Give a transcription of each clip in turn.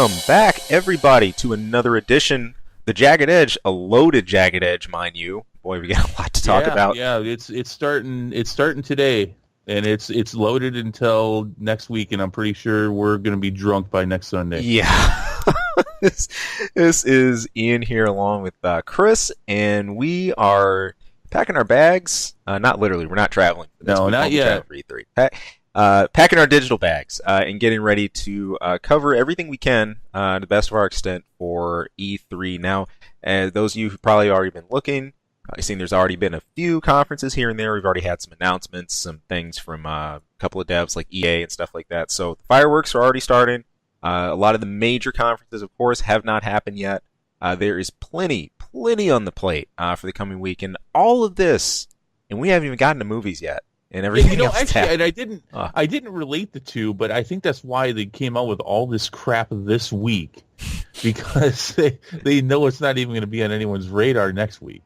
Welcome back, everybody, to another edition, the Jagged Edge, a loaded Jagged Edge, mind you. Boy, we got a lot to talk about. Yeah, it's starting today, and it's loaded until next week, and I'm pretty sure we're going to be drunk by next Sunday. Yeah. this is Ian here along with Chris, and we are packing our bags. Not literally, we're not traveling. No, not yet. For E3. Packing our digital bags and getting ready to cover everything we can to the best of our extent for E3. Now, those of you who've probably already been looking, I've seen there's already been a few conferences here and there. We've already had some announcements, some things from a couple of devs like EA and stuff like that. So the fireworks are already starting. A lot of the major conferences, of course, have not happened yet. There is plenty on the plate for the coming week. And all of this, and we haven't even gotten to movies yet. And everything else actually, and I didn't relate the two, but I think that's why they came out with all this crap this week, because they know it's not even going to be on anyone's radar next week.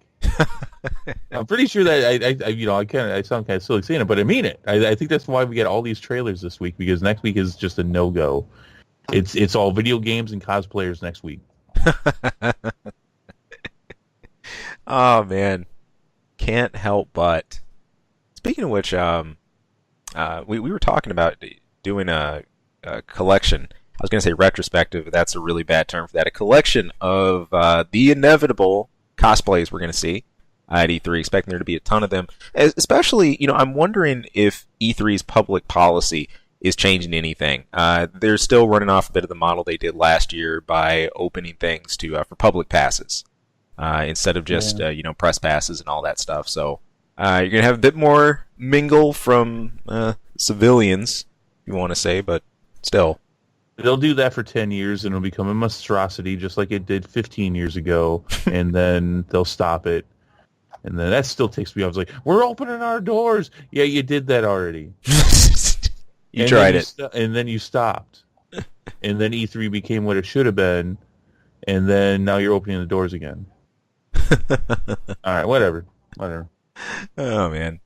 I'm pretty sure that I sound kind of silly saying it, but I mean it. I think that's why we get all these trailers this week, because next week is just a no-go. It's all video games and cosplayers next week. Oh man, can't help but. Speaking of which, we were talking about doing a collection. I was going to say retrospective, but that's a really bad term for that. A collection of the inevitable cosplays we're going to see at E3, expecting there to be a ton of them. Especially, I'm wondering if E3's public policy is changing anything. They're still running off a bit of the model they did last year by opening things to for public passes instead of just press passes and all that stuff. So you're going to have a bit more mingle from civilians, if you want to say, but still. They'll do that for 10 years, and it'll become a monstrosity, just like it did 15 years ago, and then they'll stop it. And then that still takes me off. It's like, we're opening our doors. Yeah, you did that already. You tried it. And then you stopped. And then E3 became what it should have been, and then now you're opening the doors again. All right, whatever. Oh, man.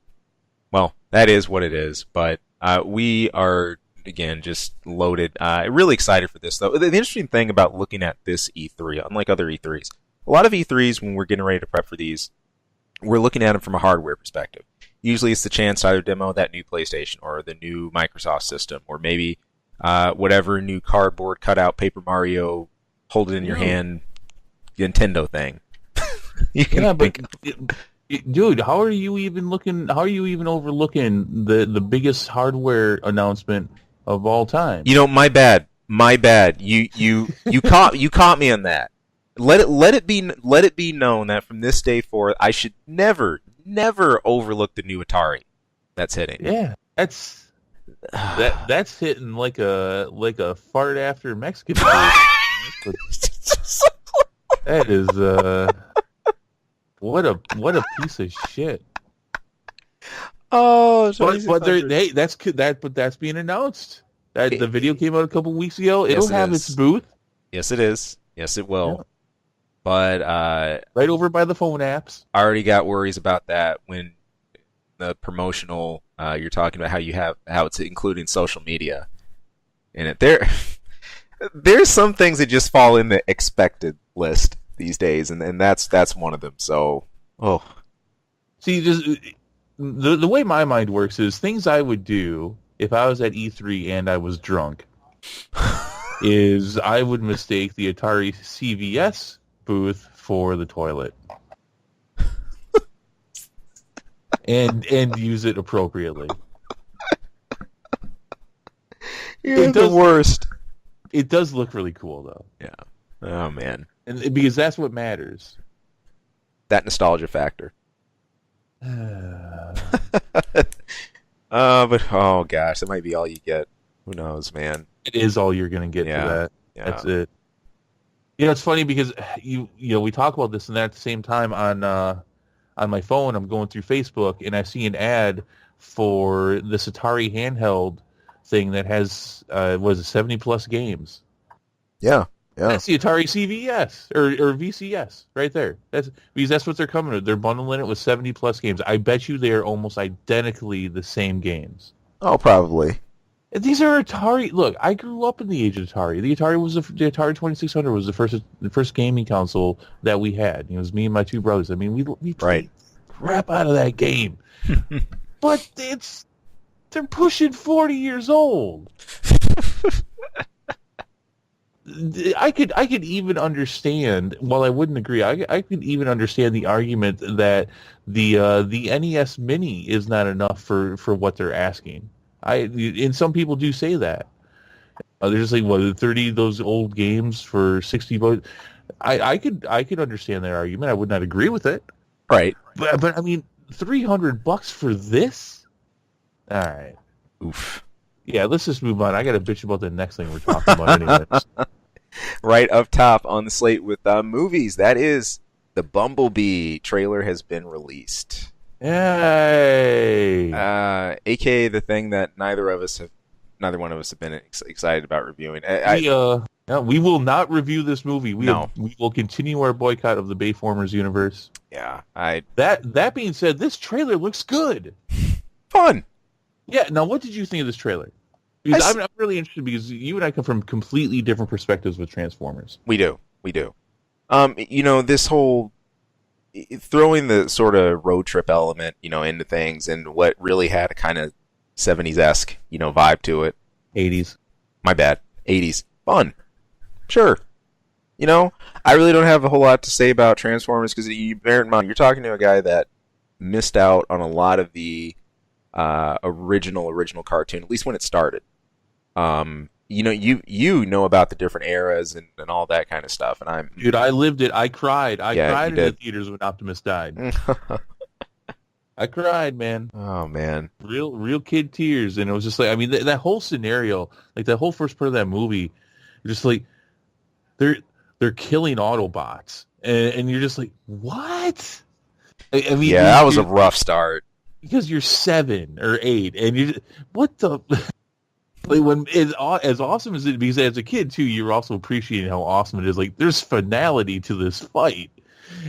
Well, that is what it is, but we are, again, just loaded. Really excited for this, though. The interesting thing about looking at this E3, unlike other E3s, a lot of E3s, when we're getting ready to prep for these, we're looking at them from a hardware perspective. Usually it's the chance to either demo that new PlayStation or the new Microsoft system, or maybe whatever new cardboard cutout Paper Mario, hold it in your hand Nintendo thing. You can think dude, how are you even overlooking the biggest hardware announcement of all time? My bad. You caught me on that. Let it be known that from this day forth, I should never overlook the new Atari that's hitting. Yeah, that's hitting like a fart after Mexican food. That is what a piece of shit. Oh, but that's being announced. That the video came out a couple weeks ago. It'll have its booth. Yes, it is. Yes, it will. Yeah. But right over by the phone apps. I already got worries about that when the promotional you're talking about how it's including social media in it. There's some things that just fall in the expected list these days, and that's one of them. So, see, the way my mind works is things I would do if I was at E3 and I was drunk is I would mistake the Atari CVS booth for the toilet and use it appropriately. You're the worst. It does look really cool, though. Yeah. Oh, man. And because that's what matters. That nostalgia factor. But oh gosh, that might be all you get. Who knows, man? It is all you're gonna get for that. Yeah. That's it. It's funny because we talk about this, and then at the same time on my phone, I'm going through Facebook, and I see an ad for this Atari handheld thing that has 70 plus games. Yeah. That's the Atari CVS or VCS right there. Because that's what they're coming with. They're bundling it with 70 plus games. I bet you they are almost identically the same games. Oh, probably. These are Atari. Look, I grew up in the age of Atari. The Atari 2600 was the first gaming console that we had. It was me and my two brothers. I mean, we Right. played crap out of that game, but they're pushing 40 years old. I could even understand. While I wouldn't agree, I could even understand the argument that the NES Mini is not enough for what they're asking. And some people do say that. They're just like, what, 30 of those old games for $60. I could understand that argument. I would not agree with it. Right. But I mean, $300 for this? All right. Oof. Yeah, let's just move on. I got to bitch about the next thing we're talking about anyways. Right up top on the slate with movies, that is the Bumblebee trailer has been released. Yay! AKA the thing that neither one of us have been excited about reviewing. We will not review this movie. We will continue our boycott of the Bayformers universe. Yeah, That being said, this trailer looks good. Fun. Yeah. Now, what did you think of this trailer? Because I'm really interested because you and I come from completely different perspectives with Transformers. We do. This whole throwing the sort of road trip element, into things, and what really had a kind of 70s-esque, vibe to it. 80s. My bad. 80s. Fun. Sure. I really don't have a whole lot to say about Transformers because you bear in mind, you're talking to a guy that missed out on a lot of the original cartoon, at least when it started. You know about the different eras and all that kind of stuff, and dude, I lived it. I cried. I cried in the did. theaters when Optimus died. I cried, man. Oh man, real kid tears, and it was just like, I mean, that whole scenario, like that whole first part of that movie, just like they're killing Autobots, and you're just like, what? I mean, yeah, that was a rough start because you're 7 or 8, and you what the. Like when as awesome as it, because as a kid too, you're also appreciating how awesome it is. Like there's finality to this fight,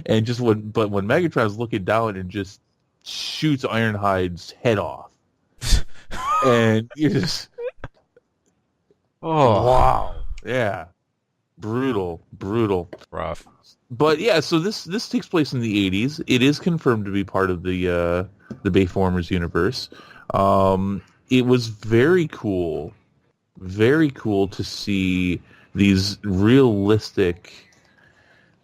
and when Megatron's looking down and just shoots Ironhide's head off, and you're just, oh wow, yeah, brutal, rough. But yeah, so this takes place in the 80s. It is confirmed to be part of the Bayformers universe. It was very cool to see these realistic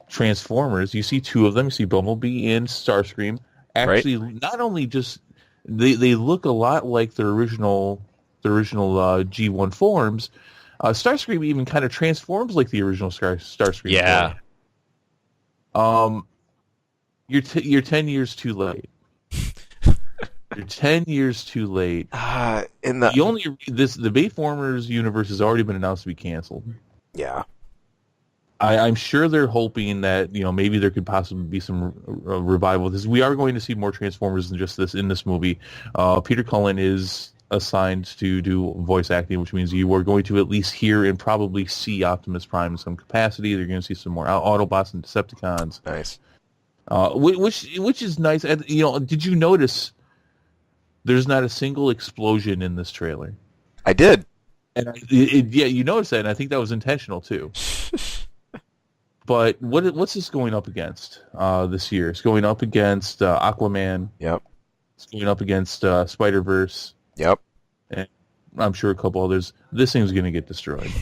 Transformers. You see 2 of them. You see Bumblebee and Starscream. Actually, right. Not only just they look a lot like the original G1 forms. Starscream even kind of transforms like the original Starscream. Yeah. Form. You're 10 years too late. You're 10 years too late. The Bayformers universe has already been announced to be canceled. Yeah. I'm sure they're hoping that maybe there could possibly be some revival of this. We are going to see more Transformers than just this in this movie. Peter Cullen is assigned to do voice acting, which means you are going to at least hear and probably see Optimus Prime in some capacity. They're going to see some more Autobots and Decepticons. Nice. Which is nice. And, did you notice? There's not a single explosion in this trailer. I did. And you noticed that, and I think that was intentional too. But what's this going up against this year? It's going up against Aquaman. Yep. It's going up against Spider-Verse. Yep. And I'm sure a couple others. This thing's going to get destroyed.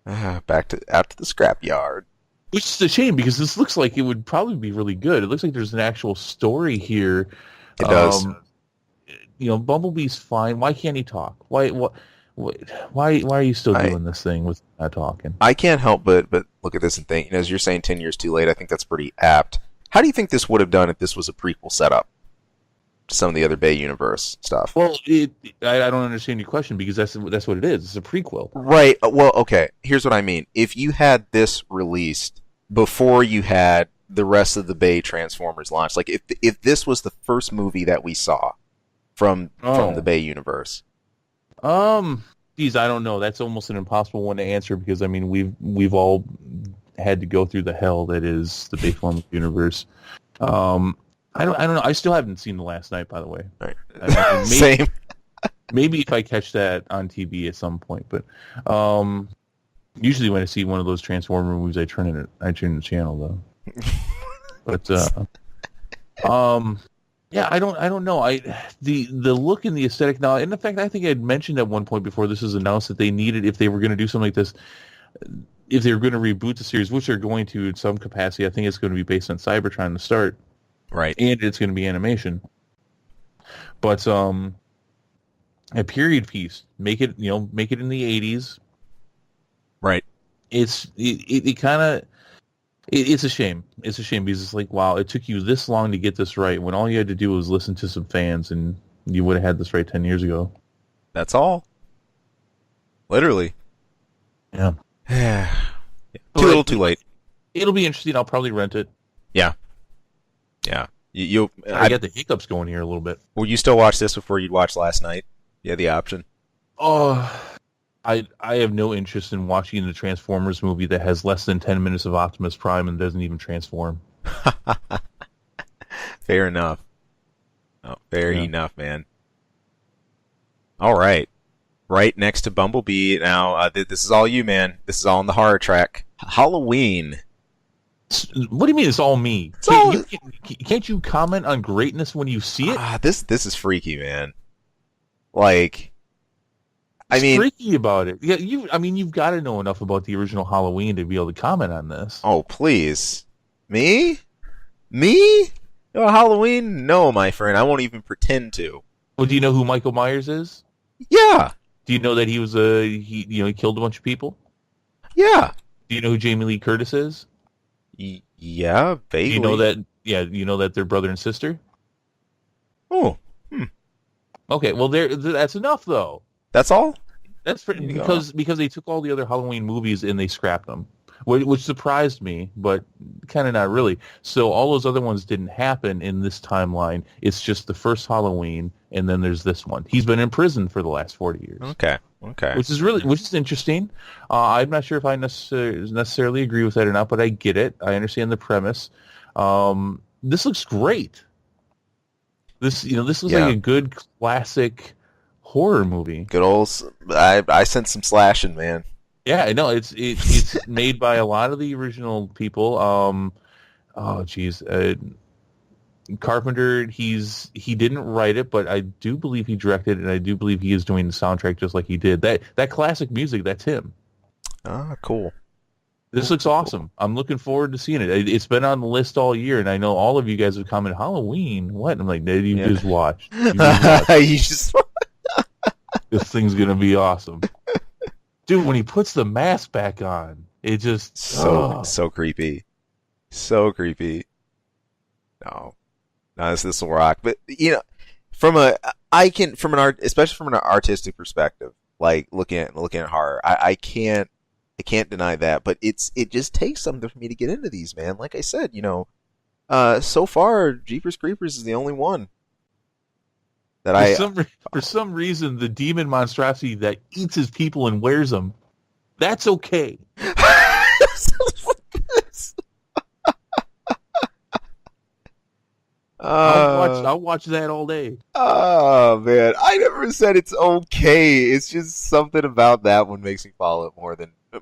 Out to the scrapyard. Which is a shame because this looks like it would probably be really good. It looks like there's an actual story here. It does. Bumblebee's fine. Why can't he talk? Why are you still doing this thing with not talking? I can't help but look at this and think, as you're saying 10 years too late, I think that's pretty apt. How do you think this would have done if this was a prequel setup to some of the other Bay Universe stuff? Well, I don't understand your question because that's what it is. It's a prequel. Right. Well, okay. Here's what I mean. If you had this released before you had the rest of the Bay Transformers launch, like if this was the first movie that we saw from the Bay Universe. Geez, I don't know. That's almost an impossible one to answer because I mean we've all had to go through the hell that is the Bayformers universe. I don't know. I still haven't seen The Last Night, by the way. Right. Same. Maybe if I catch that on TV at some point, but usually when I see one of those Transformer movies, I turn the channel though. But yeah, I don't know. The look and the aesthetic now, and in fact, I think I had mentioned at one point before this was announced that they needed, if they were going to do something like this, if they were going to reboot the series, which they're going to in some capacity, I think it's going to be based on Cybertron to start, Right. and it's going to be animation. But a period piece, make it in the 80s. Right. It's a shame. It's a shame because it's like, wow, it took you this long to get this right when all you had to do was listen to some fans and you would have had this right 10 years ago. That's all. Literally. Yeah. Too little, too late. It'll be interesting. I'll probably rent it. Yeah. Yeah. I get the hiccups going here a little bit. Will you still watch this before you'd watch last night? You had the option. Oh, I have no interest in watching the Transformers movie that has less than 10 minutes of Optimus Prime and doesn't even transform. Fair enough. Oh, fair enough, man. All right. Right next to Bumblebee. Now, this is all you, man. This is all on the horror track. Halloween. What do you mean it's all me? Can't you comment on greatness when you see it? This is freaky, man. Like... freaky about it. Yeah, you've got to know enough about the original Halloween to be able to comment on this. Oh, please. Me? Me? No, Halloween? No, my friend. I won't even pretend to. Well, do you know who Michael Myers is? Yeah. Do you know that he was he killed a bunch of people? Yeah. Do you know who Jamie Lee Curtis is? Yeah, vaguely. Do you know that? Yeah, you know that they're brother and sister. Oh. Okay, well, that's enough though. That's all? That's because they took all the other Halloween movies and they scrapped them, which surprised me, but kind of not really. So all those other ones didn't happen in this timeline. It's just the first Halloween, and then there's this one. He's been in prison for the last 40 years. Okay. Which is interesting. I'm not sure if I necessarily agree with that or not, but I get it. I understand the premise. This looks great. This looks like a good classic horror movie. Good old. I sent some slashing, man. Yeah, I know it's made by a lot of the original people. Carpenter. He didn't write it, but I do believe he directed it, and I do believe he is doing the soundtrack just like he did. That classic music, that's him. Ah, cool. This looks awesome. I'm looking forward to seeing it. It's been on the list all year, and I know all of you guys have commented, Halloween, what? And I'm like, no, you just watch. This thing's going to be awesome. Dude, when he puts the mask back on, it just... So creepy. So creepy. No, this will rock. But, especially from an artistic perspective, like looking at horror, I can't deny that, but it just takes something for me to get into these, man. Like I said, so far, Jeepers Creepers is the only one that for some reason, the demon monstrosity that eats his people and wears them, that's okay. I'll watch that all day. Oh man, I never said it's okay. It's just something about that one makes me follow it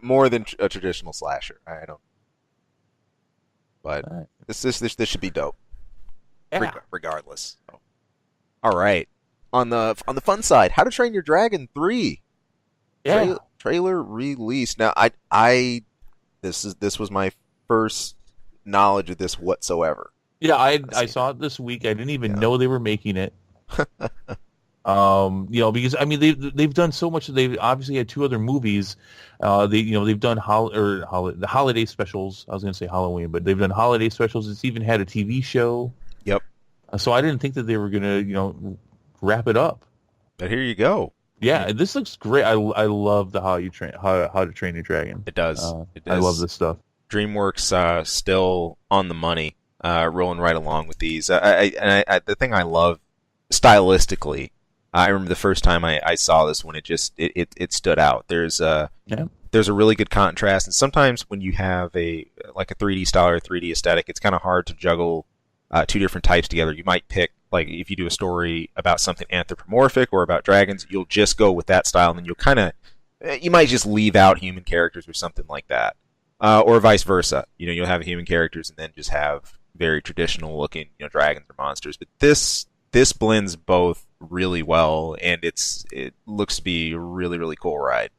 more than a traditional slasher. I don't. But right. This should be dope. Yeah. Regardless. All right. On the fun side, How to Train Your Dragon 3. Yeah. Trailer release. Now this was my first knowledge of this whatsoever. Yeah, I saw it this week. I didn't even know they were making it. Because they've done so much. They've obviously had two other movies. They've done the holiday specials. I was going to say Halloween, but they've done holiday specials. It's even had a TV show. Yep. So I didn't think that they were going to wrap it up. But here you go. Yeah, this looks great. I love the How to Train Your Dragon. It does. I love this stuff. DreamWorks still on the money, rolling right along with these. The thing I love stylistically, I remember the first time I saw this one, it stood out. There's a really good contrast, and sometimes when you have a 3D style or 3D aesthetic, it's kind of hard to juggle two different types together. You might pick like if you do a story about something anthropomorphic or about dragons, you'll just go with that style, and then you might just leave out human characters or something like that, or vice versa. You'll have human characters and then just have very traditional looking, dragons or monsters. But this blends both really well, and it looks to be a really, really cool ride.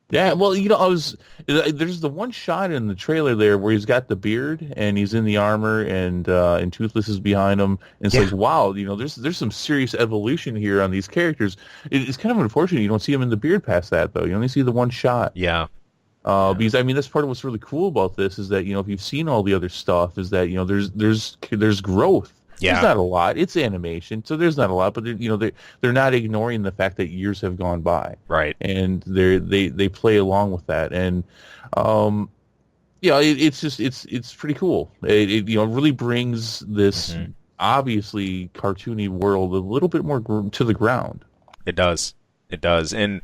Yeah, well, there's the one shot in the trailer there where he's got the beard and he's in the armor and Toothless is behind him, and it's like, wow, there's some serious evolution here on these characters. It's kind of unfortunate you don't see him in the beard past that, though. You only see the one shot. Yeah. Because that's part of what's really cool about this is that if you've seen all the other stuff, is that there's growth. Yeah. There's not a lot. It's animation, so there's not a lot. But they're not ignoring the fact that years have gone by, right? And they play along with that, and it's pretty cool. It really brings this obviously cartoony world a little bit more to the ground. It does, and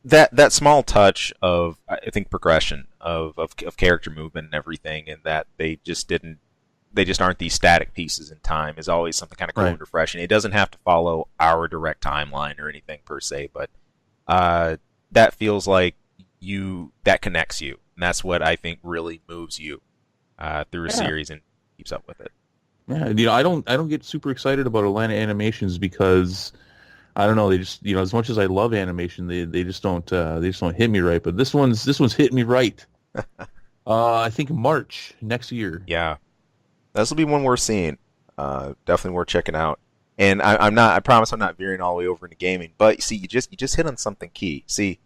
that small touch of, I think, progression of character movement and everything, and that they just aren't these static pieces in time, is always something kind of cool and refreshing. It doesn't have to follow our direct timeline or anything per se, but that feels like that connects you, and that's what I think really moves you through a series and keeps up with it. Yeah, I don't get super excited about Atlanta Animations because I don't know, they just as much as I love animation, they just don't hit me right. But this one's hit me right. I think March next year. Yeah. This will be one worth seeing. Definitely worth checking out. And I promise I'm not veering all the way over into gaming. But see, you just hit on something key. See,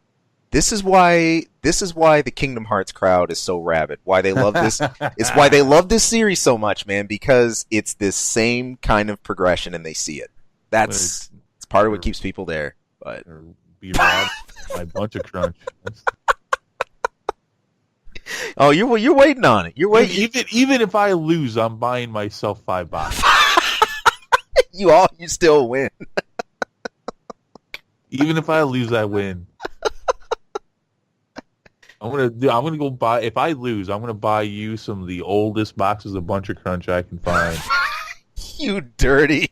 this is why the Kingdom Hearts crowd is so rabid. Why they love this? It's why they love this series so much, man. Because it's this same kind of progression, and they see it. It's part of what keeps people there. But be robbed by a bunch of crunch. Oh, you're waiting on it. You're waiting. Even if I lose, I'm buying myself $5. You still win. Even if I lose, I win. I'm gonna go buy. If I lose, I'm gonna buy you some of the oldest boxes of Bunch of Crunch I can find. You dirty.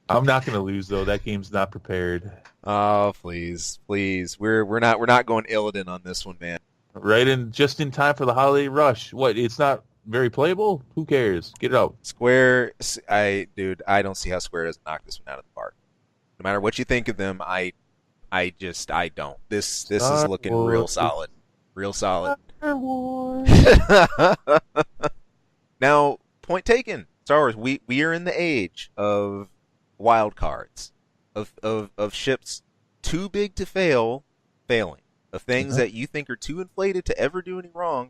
I'm not gonna lose though. That game's not prepared. Oh, please. We're not going Illidan on this one, man. Right just in time for the holiday rush. What? It's not very playable? Who cares? Get it out. Square, I don't see how Square doesn't knock this one out of the park. No matter what you think of them, I don't. This is looking real solid. Real solid. Now, point taken. Star Wars, we are in the age of wild cards. Of ships too big to fail, failing. Of things that you think are too inflated to ever do any wrong.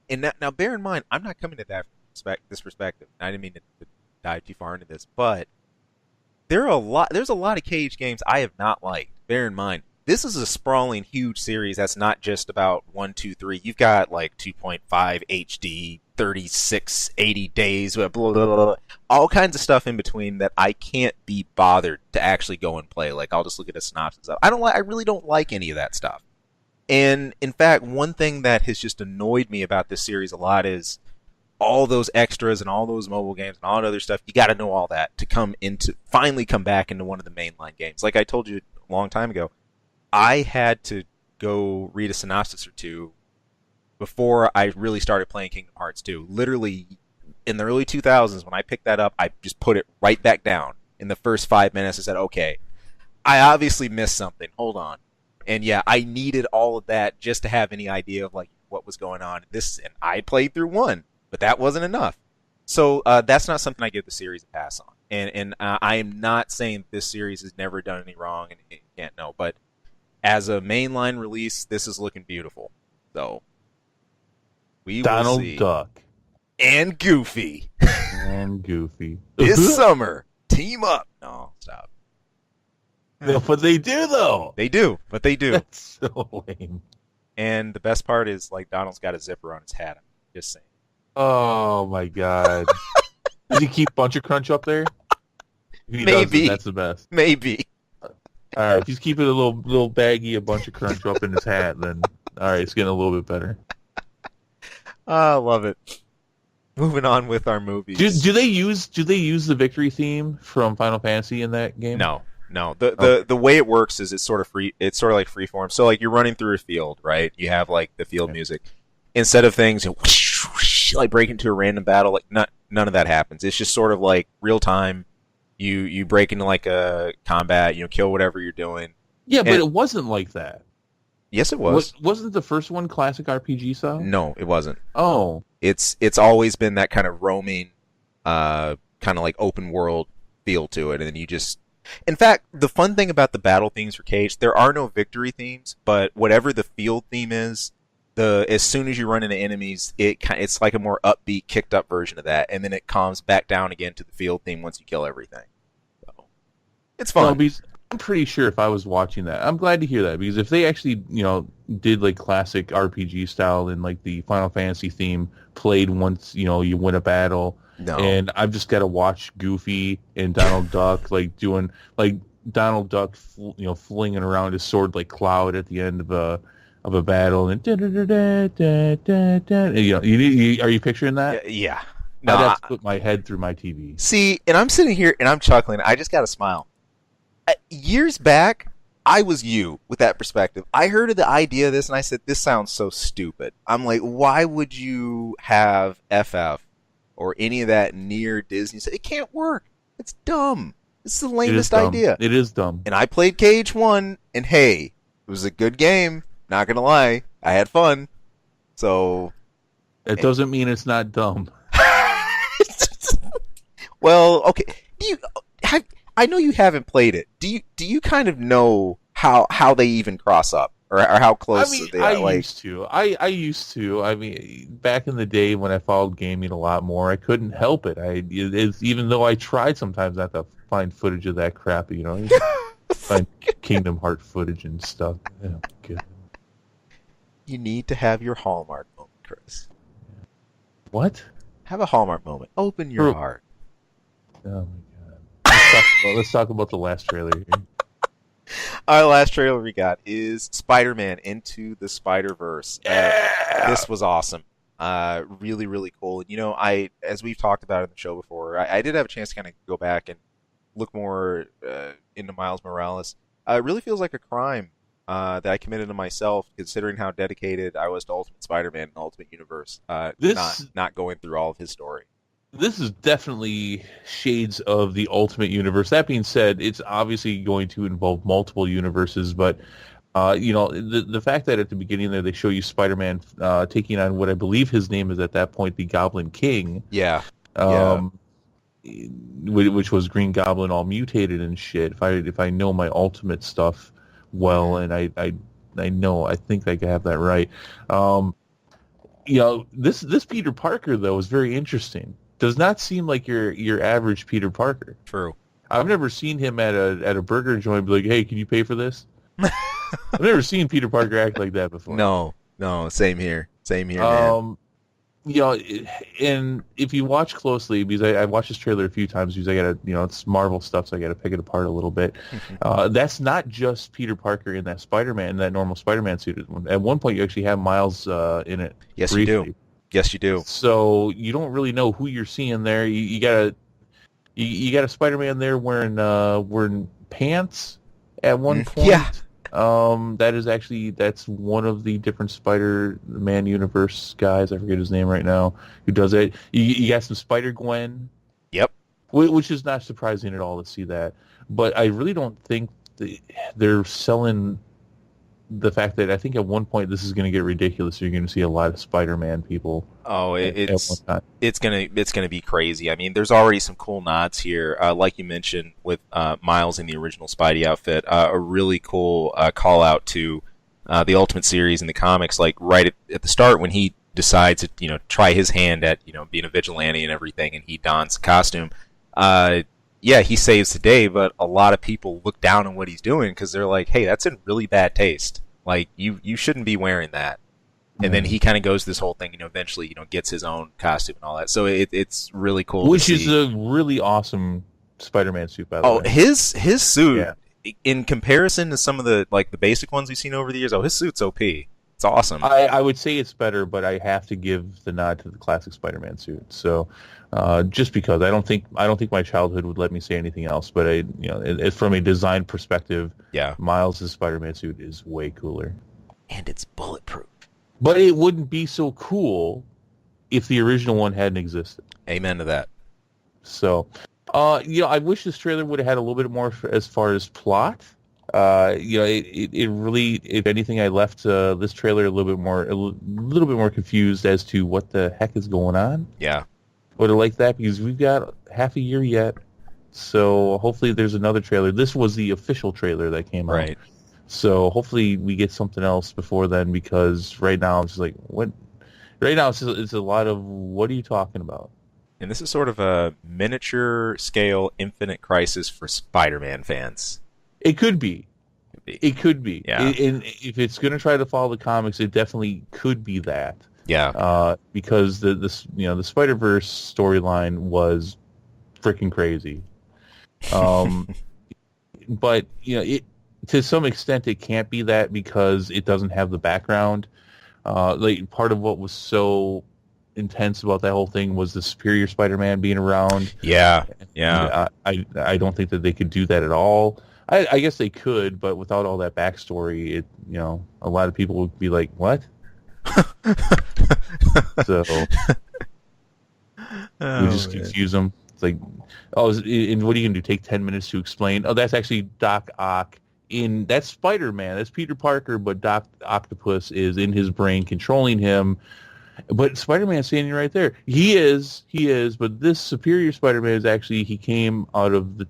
And now, bear in mind, I'm not coming at that from this perspective. I didn't mean to dive too far into this, but there's a lot of Cage games I have not liked. Bear in mind, this is a sprawling, huge series that's not just about 1, 2, 3. You've got like 2.5 HD, 36, 80 days, blah, blah, blah, blah, all kinds of stuff in between that I can't be bothered to actually go and play. Like, I'll just look at a synopsis of. I really don't like any of that stuff. And in fact, one thing that has just annoyed me about this series a lot is all those extras and all those mobile games and all that other stuff. You got to know all that to finally come back into one of the mainline games. Like I told you a long time ago, I had to go read a synopsis or two before I really started playing Kingdom Hearts 2. Literally, in the early 2000s, when I picked that up, I just put it right back down. In the first 5 minutes, I said, okay, I obviously missed something. Hold on. And yeah, I needed all of that just to have any idea of like what was going on. And I played through 1, but that wasn't enough. So that's not something I give the series a pass on. And I am not saying this series has never done any wrong and it can't know, but as a mainline release, this is looking beautiful. So we will see. Donald Duck and Goofy this summer. Team up. No, stop. But they do, though. They do, but they do. That's so lame. And the best part is, like, Donald's got a zipper on his hat. I'm just saying. Oh, my God. Does he keep Bunch of Crunch up there? If he Maybe. does, that's the best. Maybe. All right, if he's keeping a little baggie of Bunch of Crunch up in his hat, then, all right, it's getting a little bit better. I love it. moving on with our movies. Do they use the victory theme from Final Fantasy in that game? No, no. The way it works is it's sort of free. It's sort of like freeform. So like you're running through a field, right? You have like the field music. Instead of things whoosh, whoosh, like break into a random battle, like none of that happens. It's just sort of like real time. You break into like a combat. Kill whatever you're doing. Yeah, but it wasn't like that. Yes, it was. Wasn't the first one classic RPG style? No, it wasn't. Oh, it's always been that kind of roaming, kind of like open world feel to it, and then you just. In fact, the fun thing about the battle themes for Cage, there are no victory themes, but whatever the field theme is, as soon as you run into enemies, it's like a more upbeat, kicked up version of that, and then it calms back down again to the field theme once you kill everything. So, it's fun. No, I'm pretty sure if I was watching that, I'm glad to hear that, because if they actually, did like classic RPG style and like the Final Fantasy theme played once, you win a battle, and I've just got to watch Goofy and Donald Duck like doing like Donald Duck, flinging around his sword like Cloud at the end of a battle, and are you picturing that? Yeah. No, I'd have to put my head through my TV. See, and I'm sitting here and I'm chuckling. I just got to smile. Years back, I was you with that perspective. I heard of the idea of this and I said, this sounds so stupid. I'm like, why would you have FF or any of that near Disney? It can't work. It's dumb. It's the lamest idea. It is dumb. And I played Cage 1, and hey, it was a good game. Not going to lie. I had fun. So. It doesn't mean it's not dumb. Well, okay. I know you haven't played it. Do you kind of know how they even cross up, or how close they are? I used to. I mean, back in the day when I followed gaming a lot more, I couldn't help it. Even though I tried sometimes not to find footage of that crap, find Kingdom Hearts footage and stuff. You need to have your Hallmark moment, Chris. What? Have a Hallmark moment. Open your heart. Oh my god. Let's talk about the last trailer here. Our last trailer we got is Spider-Man Into the Spider-Verse. This was awesome. Really, really cool. As we've talked about in the show before, I did have a chance to kind of go back and look more into Miles Morales. It really feels like a crime that I committed to myself, considering how dedicated I was to Ultimate Spider-Man and Ultimate Universe. Not going through all of his story. This is definitely shades of the Ultimate Universe. That being said, it's obviously going to involve multiple universes, but the fact that at the beginning there they show you Spider-Man taking on what I believe his name is at that point, the Goblin King. Yeah. Which was Green Goblin all mutated and shit. If I know my Ultimate stuff well, and I think I can have that right. This Peter Parker though is very interesting. Does not seem like your average Peter Parker. True. I've never seen him at a burger joint be like, "Hey, can you pay for this?" I've never seen Peter Parker act like that before. No, same here, man. And if you watch closely, because I watched this trailer a few times, because I gotta, it's Marvel stuff, so I gotta pick it apart a little bit. That's not just Peter Parker in that that normal Spider-Man suit. At one point, you actually have Miles in it. Yes, briefly. you do. Yes, you do. So you don't really know who you're seeing there. You got a Spider-Man there wearing pants at one point. Yeah. That's one of the different Spider-Man universe guys. I forget his name right now. Who does it? You got some Spider-Gwen. Yep. Which is not surprising at all to see that. But I really don't think they're selling the fact that I think at one point this is going to get ridiculous. You're going to see a lot of Spider-Man people. Oh, it's gonna be crazy. I mean, there's already some cool nods here, like you mentioned with Miles in the original Spidey outfit. A really cool call out to the Ultimate series in the comics, like right at the start when he decides to try his hand at being a vigilante and everything, and he dons the costume. Yeah, he saves the day, but a lot of people look down on what he's doing because they're like, "Hey, that's in really bad taste. Like, you shouldn't be wearing that." And then he kind of goes this whole thing, eventually, gets his own costume and all that. So it's really cool. Which is a really awesome Spider-Man suit, by the way. Oh, his suit, in comparison to some of the basic ones we've seen over the years, his suit's OP. It's It's awesome. I would say it's better, but I have to give the nod to the classic Spider-Man suit. So, just because I don't think my childhood would let me say anything else. But it's from a design perspective. Yeah. Miles' Spider-Man suit is way cooler, and it's bulletproof. But it wouldn't be so cool if the original one hadn't existed. Amen to that. So, I wish this trailer would have had a little bit more as far as plot. It really, if anything, I left this trailer a little bit more confused as to what the heck is going on. Yeah. Would have liked that because we've got half a year yet. So hopefully there's another trailer. This was the official trailer that came out. Right. So hopefully we get something else before then, because right now it's just like, what? Right now it's a lot of, what are you talking about? And this is sort of a miniature scale Infinite Crisis for Spider-Man fans. It could be. It could be. Yeah. And if it's going to try to follow the comics, it definitely could be that. Yeah. Because the Spider-Verse storyline was freaking crazy. But to some extent it can't be that because it doesn't have the background. Like part of what was so intense about that whole thing was the Superior Spider-Man being around. Yeah. I don't think that they could do that at all. I guess they could, but without all that backstory, a lot of people would be like, "What?" So we just confuse them. It's like, and what are you gonna do? Take 10 minutes to explain? Oh, that's actually Doc Ock. That's Spider-Man. That's Peter Parker, but Doc Octopus is in his brain controlling him. But Spider-Man's standing right there. He is. But this Superior Spider-Man is actually, he came out of the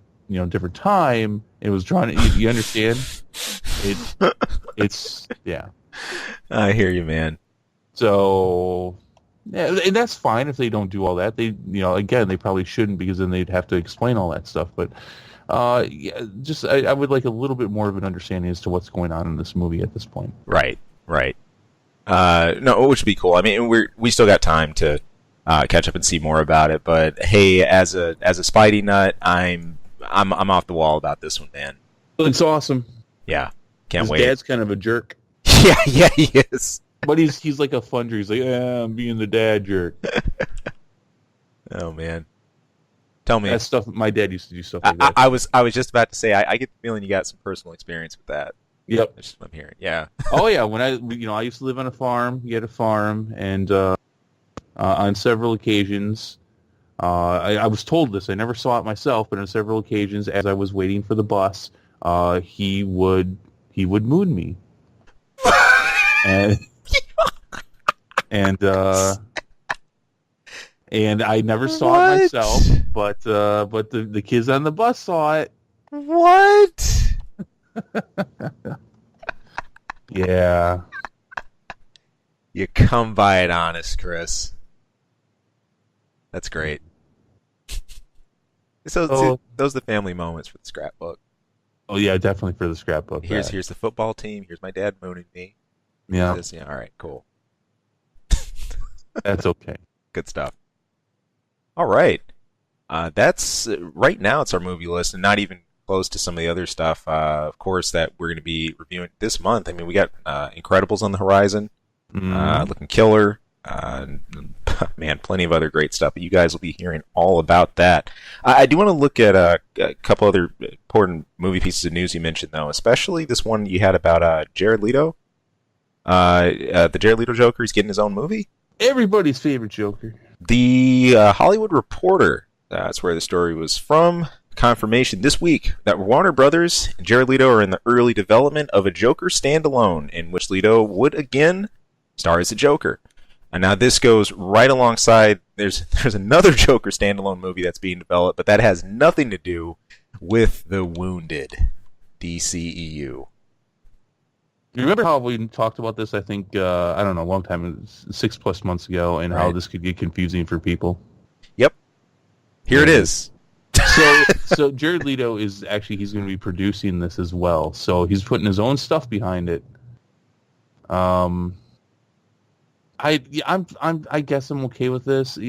different time. It was drawn. You understand? It's yeah. I hear you, man. So yeah, and that's fine if they don't do all that. They again, they probably shouldn't, because then they'd have to explain all that stuff. But just I would like a little bit more of an understanding as to what's going on in this movie at this point. Right. No, which would be cool. I mean, we still got time to catch up and see more about it. But hey, as a Spidey nut, I'm off the wall about this one, man. It's awesome. Yeah, can't wait. His dad's kind of a jerk. Yeah, he is. But he's like a funder. He's like, I'm being the dad jerk. Oh man, tell me that stuff. My dad used to do stuff like that. I was just about to say, I get the feeling you got some personal experience with that. Yep, that's what I'm hearing. Yeah. Oh yeah, when I used to live on a farm. You had a farm, and on several occasions, I was told this. I never saw it myself, but on several occasions, as I was waiting for the bus, he would moon me, and and I never saw it myself, but the kids on the bus saw it. What? Yeah. You come by it honest, Chris. That's great. So those are the family moments for the scrapbook. Oh yeah, definitely for the scrapbook. Here's the football team. Here's my dad mooning me. Yeah. Yeah. All right. Cool. That's okay. Good stuff. All right. That's right now. It's our movie list, and not even close to some of the other stuff. Of course, that we're going to be reviewing this month. I mean, we got Incredibles on the horizon, looking killer. Man, plenty of other great stuff. But you guys will be hearing all about that. I do want to look at a couple other important movie pieces of news you mentioned, though, especially this one you had about Jared Leto. The Jared Leto Joker is getting his own movie. Everybody's favorite Joker. The Hollywood Reporter, that's where the story was from. Confirmation this week that Warner Brothers and Jared Leto are in the early development of a Joker standalone, in which Leto would again star as the Joker. And now this goes right alongside, there's another Joker standalone movie that's being developed, but that has nothing to do with the wounded DCEU. You remember how we talked about this, I think, I don't know, a long time, 6+ months ago, and how this could get confusing for people? Yep. Here it is. So Jared Leto is actually, he's going to be producing this as well. So he's putting his own stuff behind it. I guess I'm okay with this.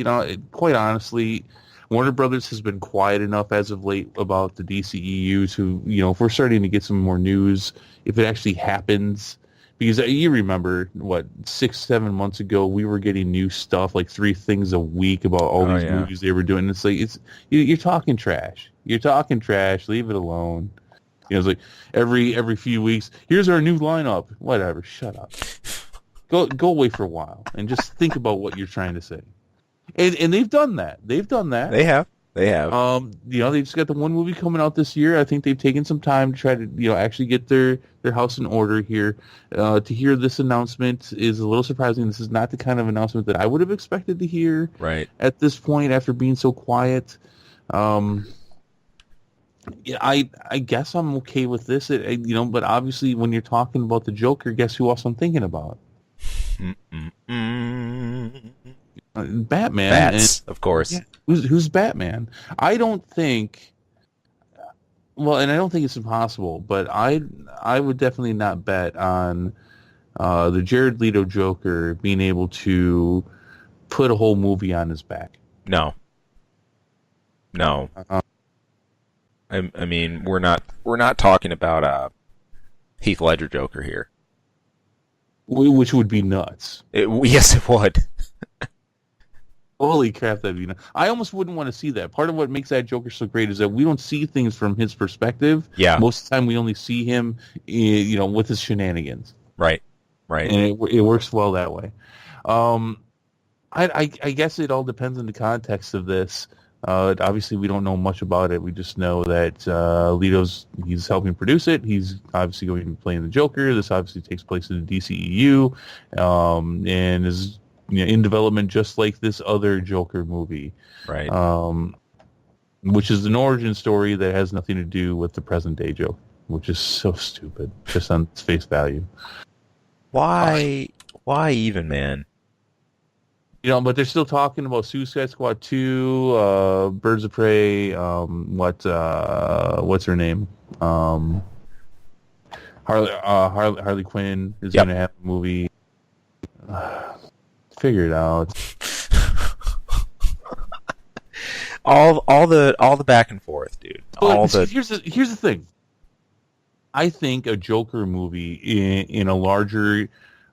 Quite honestly, Warner Brothers has been quiet enough as of late about the DCEU to, if we're starting to get some more news, if it actually happens, Because you remember, 6-7 months ago, we were getting new stuff, like 3 things a week about all these movies they were doing. It's like, you're talking trash. You're talking trash. Leave it alone. It's like every few weeks, here's our new lineup. Whatever. Shut up. Go away for a while and just think about what you're trying to say. And they've done that. They have. They just got the one movie coming out this year. I think they've taken some time to try to, actually get their house in order here. To hear this announcement is a little surprising. This is not the kind of announcement that I would have expected to hear at this point after being so quiet. I guess I'm okay with this. But obviously when you're talking about the Joker, guess who else I'm thinking about? Batman. Bats, of course. Yeah, who's Batman? I don't think. Well, and I don't think it's impossible, but I would definitely not bet on the Jared Leto Joker being able to put a whole movie on his back. No. I mean, we're not talking about Heath Ledger Joker here. Which would be nuts. Yes, it would. Holy crap, that'd be nuts. I almost wouldn't want to see that. Part of what makes that Joker so great is that we don't see things from his perspective. Yeah. Most of the time we only see him, with his shenanigans. Right. And it works well that way. I guess it all depends on the context of this. Obviously, we don't know much about it. We just know that he's helping produce it. He's obviously going to be playing the Joker. This obviously takes place in the DCEU, and is in development just like this other Joker movie. Right. Which is an origin story that has nothing to do with the present day Joker, which is so stupid, just on its face value. Why even, man? But they're still talking about Suicide Squad 2, Birds of Prey, what's her name? Harley Quinn is going to have a movie. Figure it out. all the back and forth, dude. Here's the thing. I think a Joker movie in a larger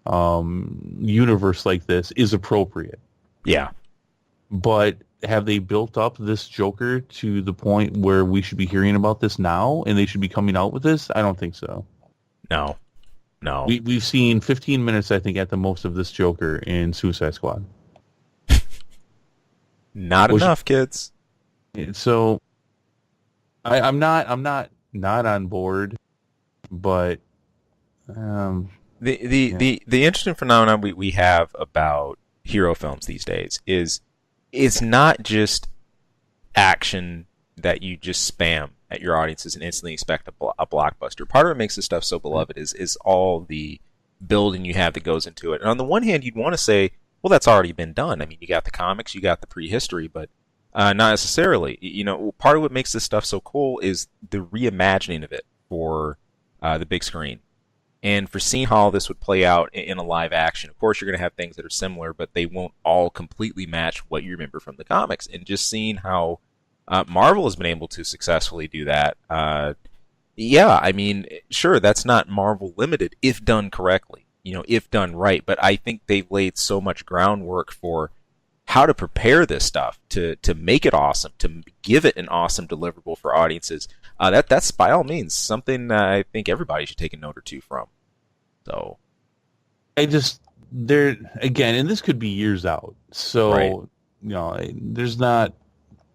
universe like this is appropriate. Yeah. But have they built up this Joker to the point where we should be hearing about this now and they should be coming out with this? I don't think so. No. We've seen 15 minutes, I think, at the most of this Joker in Suicide Squad. Not enough, kids. So I'm not on board, but the interesting phenomenon we have about hero films these days is it's not just action that you just spam at your audiences and instantly expect a blockbuster. Part of what makes this stuff so beloved is all the building you have that goes into it. And on the one hand, you'd want to say, well, that's already been done. I mean, you got the comics, you got the prehistory, but not necessarily. Part of what makes this stuff so cool is the reimagining of it for the big screen. And for seeing how this would play out in a live action, of course, you're going to have things that are similar, but they won't all completely match what you remember from the comics. And just seeing how Marvel has been able to successfully do that, I mean, sure, that's not Marvel limited if done correctly, if done right. But I think they've laid so much groundwork for how to prepare this stuff to make it awesome, to give it an awesome deliverable for audiences. That's by all means something I think everybody should take a note or two from. So, there again, and this could be years out. So, there's not.